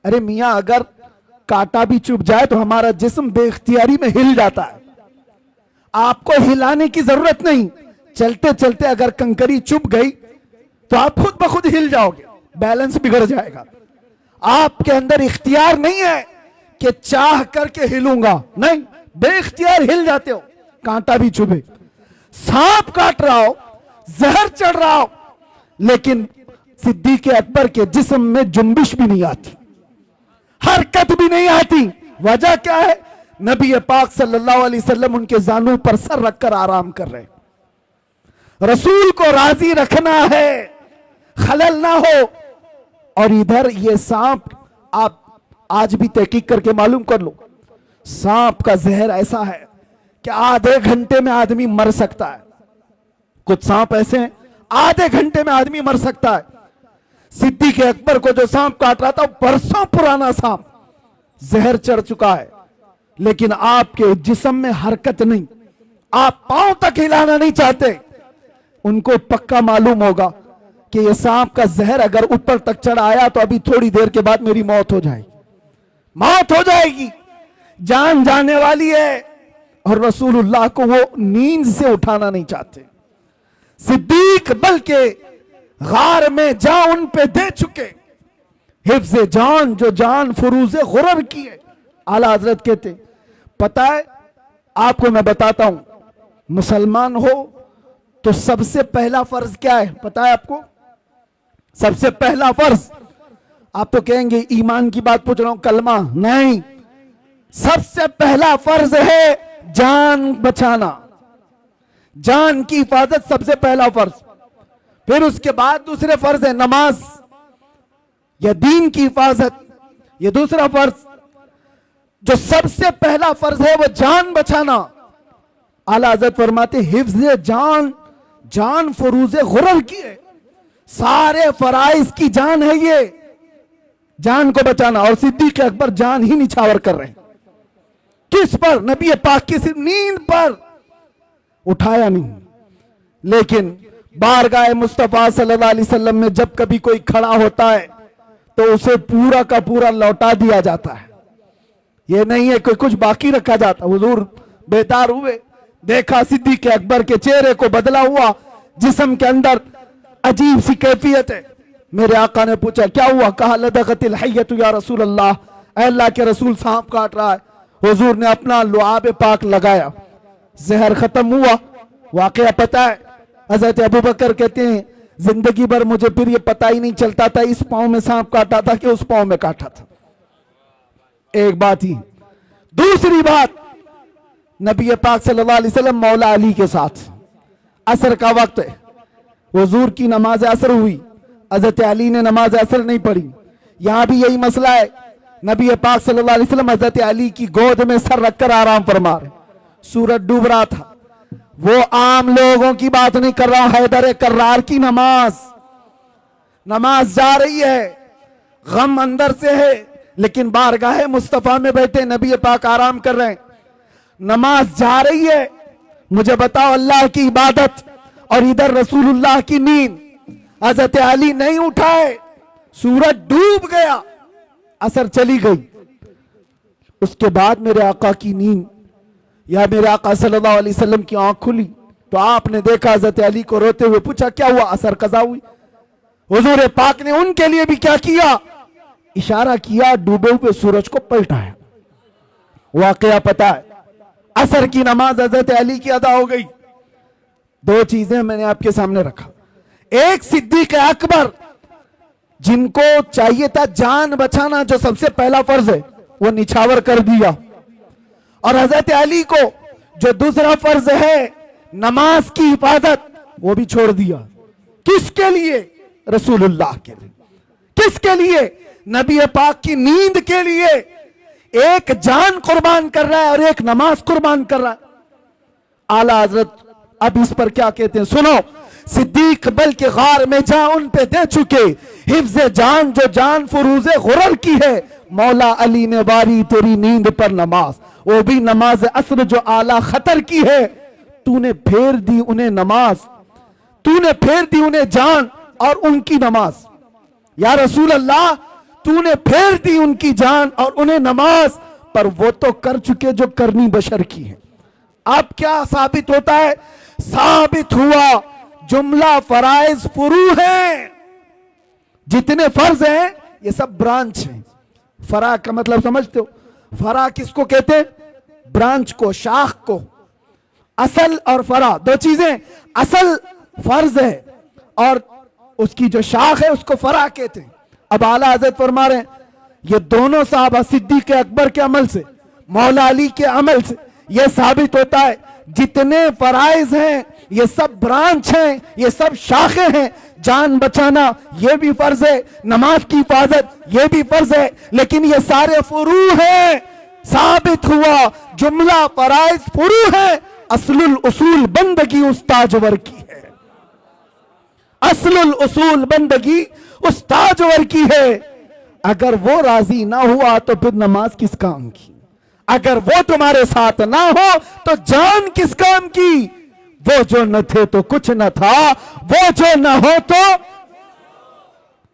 अरे मियां, अगर कांटा भी चुभ जाए तो हमारा जिस्म बेख्तियारी में हिल जाता है, आपको हिलाने की जरूरत नहीं। चलते चलते अगर कंकरी चुभ गई तो आप खुद ब खुद हिल जाओगे, बैलेंस बिगड़ जाएगा। आपके अंदर इख्तियार नहीं है कि चाह करके हिलूंगा, नहीं, बेख्तियार हिल जाते हो, कांटा भी चुभे। सांप काट रहा हो, जहर चढ़ रहा हो, लेकिन सिद्दीक अकबर के जिस्म में जुम्बिश भी नहीं आती, हरकत भी नहीं आती। वजह क्या है? नबी पाक सल्लल्लाहु अलैहि वसल्लम उनके जानू पर सर रखकर आराम कर रहे। रसूल को राजी रखना है, खलल ना हो। और इधर ये सांप, आप आज भी तहकीक करके मालूम कर लो, सांप का जहर ऐसा है कि आधे घंटे में आदमी मर सकता है। कुछ सांप ऐसे हैं आधे घंटे में आदमी मर सकता है। सिद्दीक अकबर को जो सांप काट रहा था, बरसों पुराना सांप, जहर चढ़ चुका है, लेकिन आपके जिस्म में हरकत नहीं, आप पांव तक हिलाना नहीं चाहते। उनको पक्का मालूम होगा कि यह सांप का जहर अगर ऊपर तक चढ़ आया तो अभी थोड़ी देर के बाद मेरी मौत हो जाएगी, मौत हो जाएगी, जान जाने वाली है। और रसूलुल्लाह को वो नींद से उठाना नहीं चाहते। सिद्दीक बल्कि गार में जान उन पे दे चुके, हिफ्ज़े जान, जो जान फुरूज़े गुरर की है। आला हजरत कहते, पता है आपको मैं बताता हूं, मुसलमान हो तो सबसे पहला फर्ज क्या है पता है आपको? सबसे पहला फर्ज, आप तो कहेंगे ईमान की बात पूछ रहा हूं, कलमा नहीं, सबसे पहला फर्ज है जान बचाना, जान की हिफाजत सबसे पहला फर्ज। फिर उसके बाद दूसरे फर्ज है नमाज या दीन की हिफाजत, ये दूसरा फर्ज। जो सबसे पहला फर्ज है वो जान बचाना। आला हज़रत फरमाते हिफ्ज़े जान, जान फुरूज़े गुरर की है, सारे फराइज की जान है ये, जान को बचाना। और सिद्दीक अकबर जान ही निछावर कर रहे हैं, किस पर? नबी पाक की सिर्फ नींद पर, उठाया नहीं। लेकिन बारगाह मुस्तफा सल्लल्लाहु अलैहि वसल्लम में जब कभी कोई खड़ा होता है तो उसे पूरा का पूरा लौटा दिया जाता है। यह नहीं है कोई कुछ बाकी रखा जाता। हुजूर बेदार हुए, देखा सिद्दीक अकबर के चेहरे को बदला हुआ, जिस्म के अंदर अजीब सी कैफियत है। मेरे आका ने पूछा क्या हुआ? कहा लदगतिल हय्यतु या रसूल अल्लाह, अल्लाह के रसूल सांप काट रहा है। हुजूर ने अपना लुआब पाक लगाया, जहर खत्म हुआ। वाकया पता है, हजरत अबू बकर कहते हैं जिंदगी भर मुझे फिर ये पता ही नहीं चलता था इस पांव में सांप काटा था कि उस पांव में काटा था। एक बात ही। दूसरी बात, नबी पाक सल्लल्लाहु अलैहि वसल्लम मौला अली के साथ, असर का वक्त है, हुजूर की नमाज असर हुई, हजरत अली ने नमाज असर नहीं पढ़ी। यहां भी यही मसला है, नबी पाक सल्लल्लाहु अलैहि वसल्लम हजरत अली की गोद में सर रखकर आराम फरमा रहे, सूरज डूब रहा था। वो आम लोगों की बात नहीं कर रहा, हैदर कर्रार की नमाज जा रही है, गम अंदर से है, लेकिन बारगाह मुस्तफा में बैठे नबी पाक आराम कर रहे हैं, नमाज जा रही है। मुझे बताओ, अल्लाह की इबादत और इधर रसूलुल्लाह की नींद। हजरत अली नहीं उठाए, सूरज डूब गया, असर चली गई। उसके बाद मेरे आका की नींद या मेरे आका सल्लल्लाहु अलैहि वसल्लम की आंख खुली तो आपने देखा हजरत अली को रोते हुए, पूछा क्या हुआ? असर कज़ा हुई। हुजूर पाक ने उनके लिए भी क्या किया? इशारा किया, डूबे हुए सूरज को पलटाया। वाकया पता है, असर की नमाज हजरत अली की अदा हो गई। दो चीजें मैंने आपके सामने रखा। एक, सिद्दीक अकबर जिनको चाहिए था जान बचाना, जो सबसे पहला फर्ज है, वो निछावर कर दिया। और हजरत अली को जो दूसरा फर्ज है नमाज की हिफाजत, वो भी छोड़ दिया। किसके लिए? रसूलुल्लाह के लिए। किसके लिए? नबी पाक की नींद के लिए। एक जान कुर्बान कर रहा है और एक नमाज कुर्बान कर रहा है। आला हजरत अब इस पर क्या कहते हैं सुनो। सिद्दीक बल्कि गार में जा उन पे दे चुके, हिफ्ज जान जो जान फुरूज़े गुरर की है, मौला अली ने वारी तेरी नींद पर नमाज, वो भी नमाज असर जो आला खतर की है। तूने फेर दी उन्हें नमाज, तूने फेर दी उन्हें जान और उनकी नमाज। या रसूल अल्लाह, तूने फेर दी उनकी जान और उन्हें नमाज, पर वो तो कर चुके जो करनी बशर की है। अब क्या साबित होता है? साबित हुआ जुमला फराइज फुरू है। जितने फर्ज हैं ये सब ब्रांच हैं। फरा का मतलब समझते हो? फरा किसको कहते हैं? ब्रांच को, शाख को। असल और फरा दो चीजें। असल फर्ज है और उसकी जो शाख है उसको फरा कहते हैं। अब आला हजरत फरमा रहे हैं ये दोनों साहबा सिद्दीक अकबर के अमल से, मौला अली के अमल से यह साबित होता है जितने फराइज हैं ये सब ब्रांच हैं, ये सब शाखें हैं। जान बचाना ये भी फर्ज है, नमाज की हिफाजत ये भी फर्ज है, लेकिन ये सारे फुरू हैं। साबित हुआ जुमला फराइज फुरू है। असलुल उसूल बंदगी उस ताजवर की है। असलुल उसूल बंदगी उस ताजवर की है। अगर वो राजी ना हुआ तो फिर नमाज किस काम की? अगर वो तुम्हारे साथ ना हो तो जान किस काम की? वो जो न थे तो कुछ न था, वो जो न हो तो,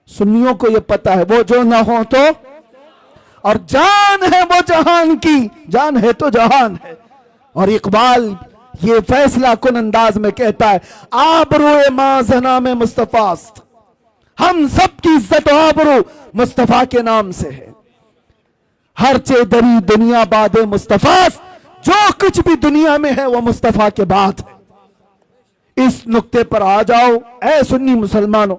सुन्नियों को ये पता है, वो जो न हो तो, और जान है वो जहान की, जान है तो जहान है। और इकबाल ये फैसला कुन अंदाज में कहता है, आबरूए माजना में मुस्तफास्त, हम सब की इज्जत आबरू मुस्तफा के नाम से है। हर चे दरी दुनिया बाद मुस्तफास्त, जो कुछ भी दुनिया में है वो मुस्तफा के बाद है। इस नुक्ते पर आ जाओ ऐ सुन्नी मुसलमानों,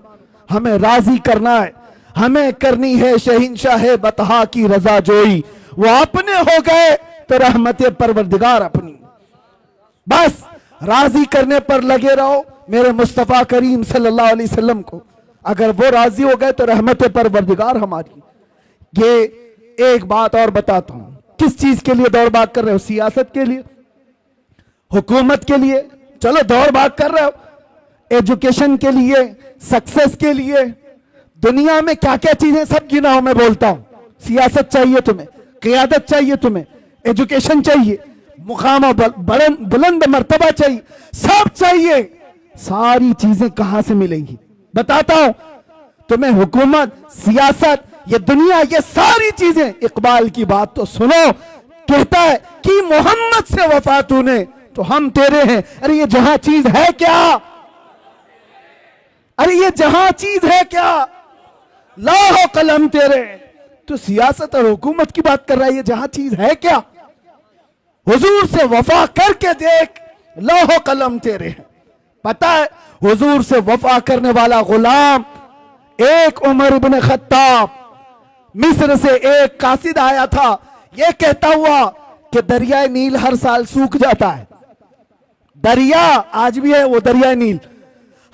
हमें राजी करना है, हमें करनी है शहिंशाह बतहा की रजा जोई। वो अपने हो गए तो रहमत परवरदिगार अपनी। बस राजी करने पर लगे रहो मेरे मुस्तफा करीम सल्लल्लाहु अलैहि वसल्लम को। अगर वो राजी हो गए तो रहमत परवरदिगार हमारी। ये एक बात और बताता हूं, किस चीज के लिए दौड़ भाग कर रहे हो? सियासत के लिए, हुकूमत के लिए, चलो दौड़ भाग कर रहे हो, एजुकेशन के लिए, सक्सेस के लिए, दुनिया में क्या क्या चीजें सब गिनाओ। मैं बोलता हूं सियासत चाहिए तुम्हें, क़ियादत चाहिए तुम्हें, एजुकेशन चाहिए, मुकाम बुलंद मर्तबा चाहिए, सब चाहिए। सारी चीजें कहां से मिलेंगी? बताता हूं तुम्हें, हुकूमत, सियासत, ये दुनिया, ये सारी चीजें। इकबाल की बात तो सुनो, कहता है कि मोहम्मद से वफा तूने तो हम तेरे हैं। अरे ये जहां चीज है क्या? अरे ये जहां चीज है क्या? लाहो कलम तेरे। तो सियासत और हुकूमत की बात कर रहा है, ये जहां चीज है क्या? हुजूर से वफा करके देख, लाहो कलम तेरे हैं। पता है हुजूर से वफा करने वाला गुलाम एक उमर इब्न खत्ताब, मिस्र से एक कासिद आया था, यह कहता हुआ कि दरियाए नील हर साल सूख जाता है। दरिया आज भी है, वो दरियाए नील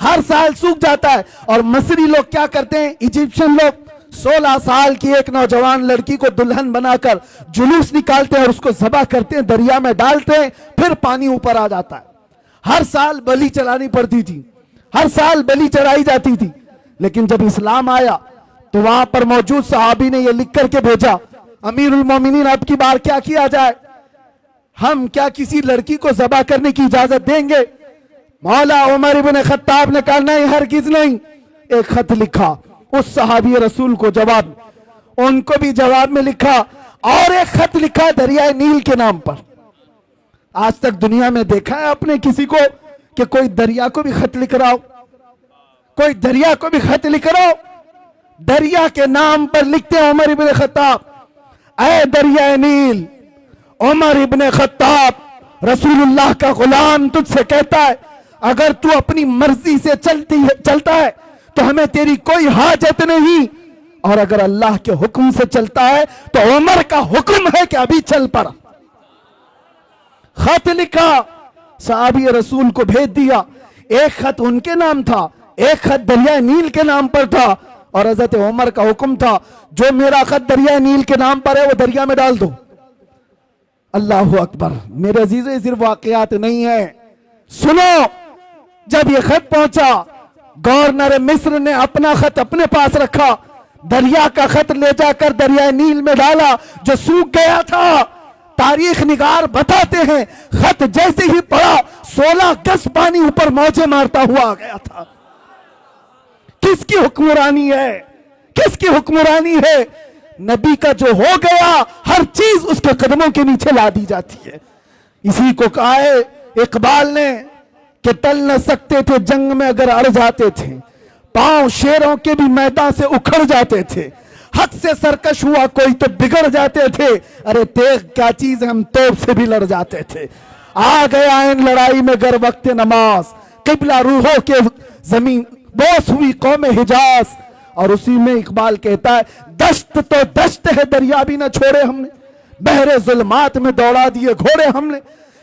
हर साल सूख जाता है। और मिस्री लोग क्या करते हैं, इजिप्शियन लोग 16 साल की एक नौजवान लड़की को दुल्हन बनाकर जुलूस निकालते हैं और उसको ज़बह करते हैं, दरिया में डालते हैं, फिर पानी ऊपर आ जाता है। हर साल बलि चढ़ानी पड़ती थी, हर साल बलि चढ़ाई जाती थी। लेकिन जब इस्लाम आया तो वहां पर मौजूद सहाबी ने यह लिख करके भेजा, अमीरुल मोमिनीन अब की बार क्या किया जाए, हम क्या किसी लड़की को ज़बह करने की इजाजत देंगे? मौला उमर इब्न खत्ताब ने कहा नहीं, हरगिज नहीं। एक खत लिखा उस सहाबी रसूल को जवाब, उनको भी जवाब में लिखा, और एक खत लिखा दरियाए नील के नाम पर। आज तक दुनिया में देखा है आपने किसी को कि कोई दरिया को भी खत लिख रहा हो? कोई दरिया को भी खत लिख रहा हो? दरिया के नाम पर लिखते हैं उमर इब्न खत्ताब, ऐ दरिया नील, उमर इब्न खत्ताब रसूलुल्लाह का गुलाम तुझसे कहता है, अगर तू अपनी मर्जी से चलता है तो हमें तेरी कोई हाजत नहीं, और अगर अल्लाह के हुक्म से चलता है तो उमर का हुक्म है कि अभी चल पड़ा। खत लिखा, सहाबी रसूल को भेज दिया। एक खत उनके नाम था, एक खत दरिया नील के नाम पर था, और हजरत उमर का हुक्म था जो मेरा खत दरिया नील के नाम पर है वो दरिया में डाल दो। अल्लाह अकबर। मेरे अजीज़ों, सिर्फ वाकयात नहीं है, सुनो। जब ये खत पहुंचा, गवर्नर मिस्र ने अपना खत अपने पास रखा, दरिया का खत ले जाकर दरिया नील में डाला जो सूख गया था। तारीख निगार बताते हैं खत जैसे ही पड़ा 16 गज पानी ऊपर मौजे मारता हुआ आ गया था। किसकी हुक्मरानी है? किसकी हुक्मरानी है? नबी का जो हो गया हर चीज उसके कदमों के नीचे ला दी जाती है। इसी को कहा है इकबाल ने कि टल न सकते थे जंग में अगर अड़ जाते थे, पांव शेरों के भी मैदान से उखड़ जाते थे, हक से सरकश हुआ कोई तो बिगड़ जाते थे, अरे तेग क्या चीज हम तोप से भी लड़ जाते थे। आ गया इन लड़ाई में गर वक्त नमाज, किबला रूहों के जमीन बोस हुई कौम हिजाज। और उसी में इकबाल कहता है दश्त तो दश्त है दरिया भी न छोड़े हमने, बहरे जुल्मात में दौड़ा दिए घोड़े हमने।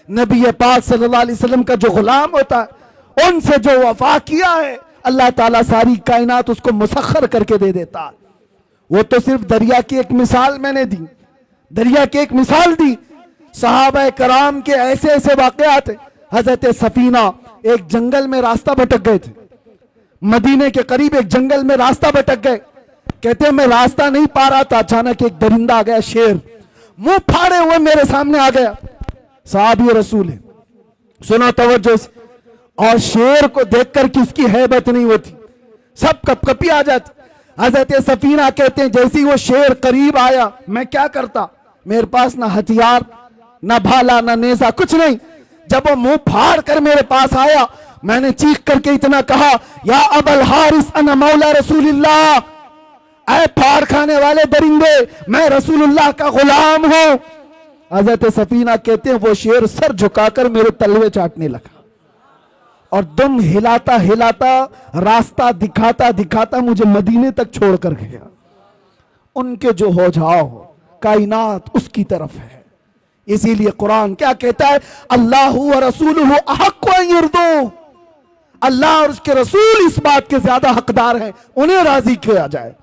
नबी पाक सल्लल्लाहु अलैहि वसल्लम का जो गुलाम होता है उनसे जो वफा किया है अल्लाह ताला सारी कायनात उसको मुसख्खर करके दे देता है। वो तो सिर्फ दरिया की एक मिसाल मैंने दी, दरिया की एक मिसाल दी। सहाबा कराम के ऐसे ऐसे वाकयात। हजरत सफीना एक जंगल में रास्ता भटक गए थे, मदीने के करीब एक जंगल में रास्ता भटक गए। कहते हैं मैं रास्ता नहीं पा रहा था, अचानक एक दरिंदा आ गया, शेर, मुंह फाड़े हुए मेरे सामने आ गया। साहबी रसूल है, सुनो तवज्जो से। और शेर को देखकर किसकी हैबत नहीं होती, सब कपकपी आ जाती। हजरत सफीना कहते हैं जैसे ही वो शेर करीब आया मैं क्या करता, मेरे पास ना हथियार ना भाला ना नेजा कुछ नहीं। जब वो मुंह फाड़ कर मेरे पास आया मैंने चीख करके इतना कहा, या अबल हारिस अना मौला रसूलुल्लाह, ऐ फाड़ खाने वाले दरिंदे मैं रसूलुल्लाह का गुलाम हूं। हजरत सफीना कहते हैं वो शेर सर झुकाकर मेरे तलवे चाटने लगा और दुम हिलाता हिलाता रास्ता दिखाता दिखाता मुझे मदीने तक छोड़कर गया। उनके जो हो जाओ कायनात उसकी तरफ है। इसीलिए कुरान क्या कहता है, अल्लाह व रसूलुहु अहक्कु अन युर्दू, अल्लाह और उसके रसूल इस बात के ज्यादा हकदार हैं उन्हें राजी किया जाए।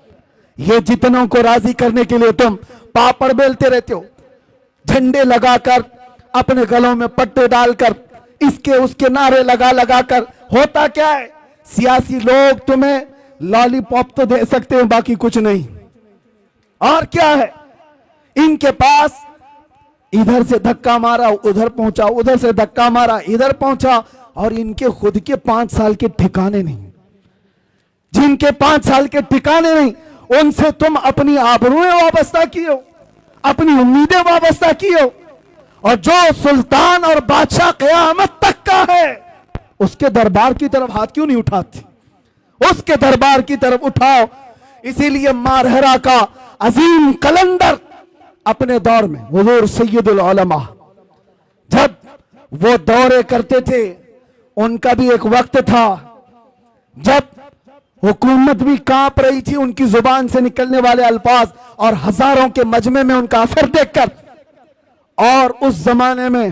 ये जितनों को राजी करने के लिए तुम पापड़ बेलते रहते हो, झंडे लगाकर अपने गलों में पट्टे डालकर इसके उसके नारे लगा लगा कर, होता क्या है सियासी लोग तुम्हें लॉलीपॉप तो दे सकते हैं बाकी कुछ नहीं। और क्या है इनके पास, इधर से धक्का मारा उधर पहुंचा, उधर से धक्का मारा इधर पहुंचा, और इनके खुद के 5 साल के ठिकाने नहीं। जिनके 5 साल के ठिकाने नहीं उनसे तुम अपनी आबरूएं वाबस्ता किए हो, अपनी उम्मीदें वाबस्ता किए हो। और जो सुल्तान और बादशाह क़यामत तक का है उसके दरबार की तरफ हाथ क्यों नहीं उठाते, उसके दरबार की तरफ उठाओ। इसीलिए मारहरा का अजीम कलंदर अपने दौर में हुजूर सैयदुल उलमा जब वो दौरे करते थे, उनका भी एक वक्त था जब हुकूमत भी कांप रही थी उनकी जुबान से निकलने वाले अल्फाज और हजारों के मजमे में उनका असर देखकर। और उस जमाने में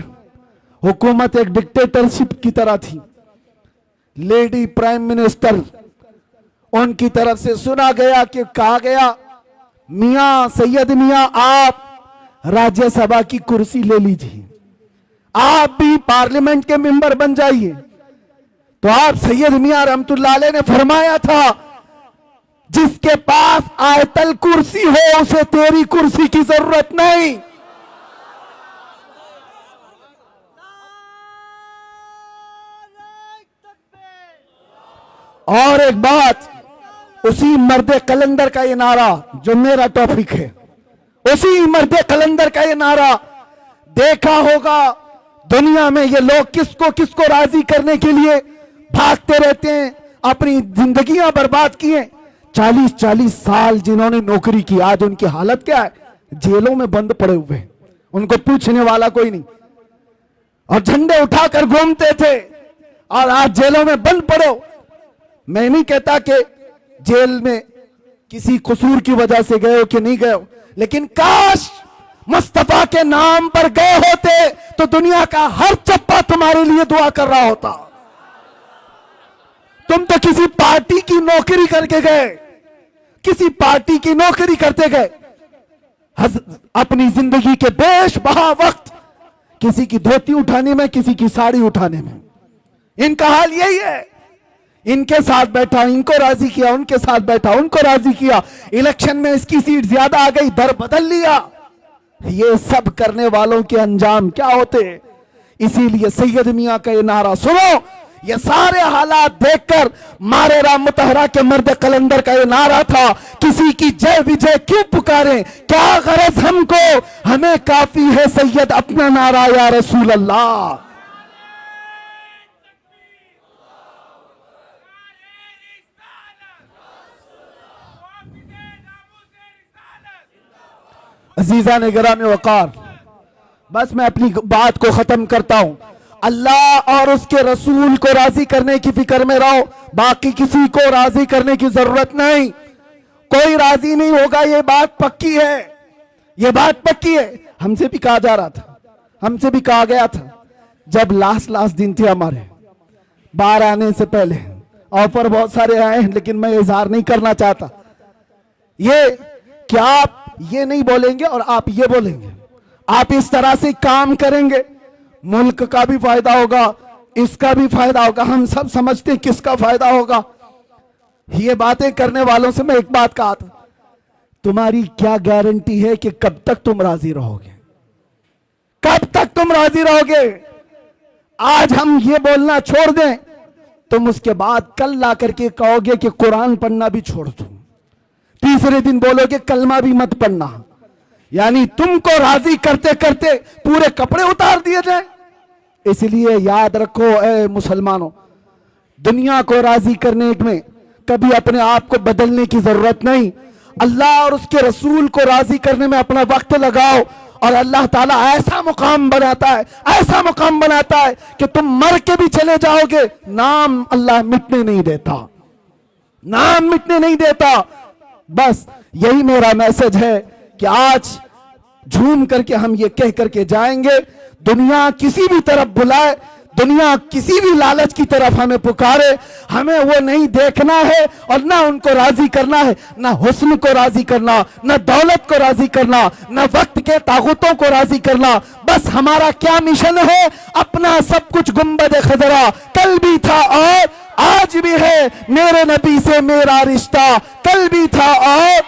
हुकूमत एक डिक्टेटरशिप की तरह थी। लेडी प्राइम मिनिस्टर उनकी तरफ से सुना गया कि कहा गया, मियां सैयद मियां आप राज्यसभा की कुर्सी ले लीजिए, आप भी पार्लियामेंट के मेंबर बन जाइए। तो आप सैयद मियां रहमतुल्लाह अलैह ने फरमाया था, जिसके पास आयतल कुर्सी हो उसे तेरी कुर्सी की जरूरत नहीं। और एक बात, उसी मर्द कलंदर का ये नारा जो मेरा टॉपिक है, उसी मर्द कलंदर का ये नारा, देखा होगा दुनिया में ये लोग किसको किसको राजी करने के लिए भागते रहते हैं, अपनी जिंदगियां बर्बाद किए। 40-40 साल जिन्होंने नौकरी की, आज उनकी हालत क्या है? जेलों में बंद पड़े हुए, उनको पूछने वाला कोई नहीं, और झंडे उठाकर घूमते थे और आज जेलों में बंद पड़े हो। मैं नहीं कहता कि जेल में किसी कसूर की वजह से गए हो कि नहीं गए हो, लेकिन काश मुस्तफा के नाम पर गए होते तो दुनिया का हर चप्पा तुम्हारे लिए दुआ कर रहा होता। तुम तो किसी पार्टी की नौकरी करके गए, किसी पार्टी की नौकरी करते गए, अपनी जिंदगी के बेश बहा वक्त किसी की धोती उठाने में, किसी की साड़ी उठाने में। इनका हाल यही है, इनके साथ बैठा इनको राजी किया, उनके साथ बैठा उनको राजी किया, इलेक्शन में इसकी सीट ज्यादा आ गई, दर बदल लिया। ये सब करने वालों के अंजाम क्या होते? इसीलिए सैयद मियां का ये नारा सुनो, ये सारे हालात देखकर मारे राम मुतहरा के मर्द कलंदर का ये नारा था, किसी की जय विजय क्यों पुकारें, क्या गरज हमको, हमें काफी है सैयद अपना नारा या रसूल अल्लाह। अजीजा ने गिरामी वकार, बस मैं अपनी बात को खत्म करता हूं। अल्लाह और उसके रसूल को राजी करने की फिक्र में रहो, बाकी किसी को राजी करने की जरूरत नहीं। कोई राजी नहीं होगा, ये बात पक्की है, ये बात पक्की है। हमसे भी कहा जा रहा था, हमसे भी कहा गया था, जब लास्ट दिन थे हमारे बाहर आने से पहले, ऑफर बहुत सारे आए हैं लेकिन मैं इजहार नहीं करना चाहता। ये क्या आप ये नहीं बोलेंगे और आप ये बोलेंगे, आप इस तरह से काम करेंगे, मुल्क का भी फायदा होगा, इसका भी फायदा होगा, हम सब समझते हैं किसका फायदा होगा। ये बातें करने वालों से मैं एक बात कहा था, तुम्हारी क्या गारंटी है कि कब तक तुम राजी रहोगे, कब तक तुम राजी रहोगे? आज हम ये बोलना छोड़ दें, तुम उसके बाद कल ला करके कहोगे कि कुरान पढ़ना भी छोड़ दो, तीसरे दिन बोलोगे कलमा भी मत पढ़ना, यानी तुमको राजी करते करते पूरे कपड़े उतार दिए जाए। इसलिए याद रखो ए मुसलमानों, दुनिया को राजी करने में कभी अपने आप को बदलने की जरूरत नहीं। अल्लाह और उसके रसूल को राजी करने में अपना वक्त लगाओ और अल्लाह ताला ऐसा मुकाम बनाता है, ऐसा मुकाम बनाता है कि तुम मर के भी चले जाओगे, नाम अल्लाह मिटने नहीं देता, नाम मिटने नहीं देता। बस यही मेरा मैसेज है कि आज झूम करके हम ये कह करके जाएंगे, दुनिया किसी भी तरफ बुलाए, दुनिया किसी भी लालच की तरफ हमें पुकारे, हमें वो नहीं देखना है और ना उनको राजी करना है, ना हुस्न को राजी करना, ना दौलत को राजी करना, ना वक्त के ताकतों को राजी करना। बस हमारा क्या मिशन है, अपना सब कुछ गुंबद खजरा कल भी था और आज भी है, मेरे नबी से मेरा रिश्ता कल भी था और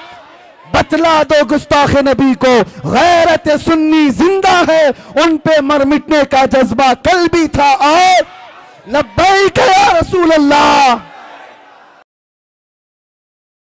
बतला दो गुस्ताखे नबी को, गैरत सुन्नी जिंदा है, उन पे मर मिटने का जज्बा कल भी था और लब्बैक या रसूल अल्लाह।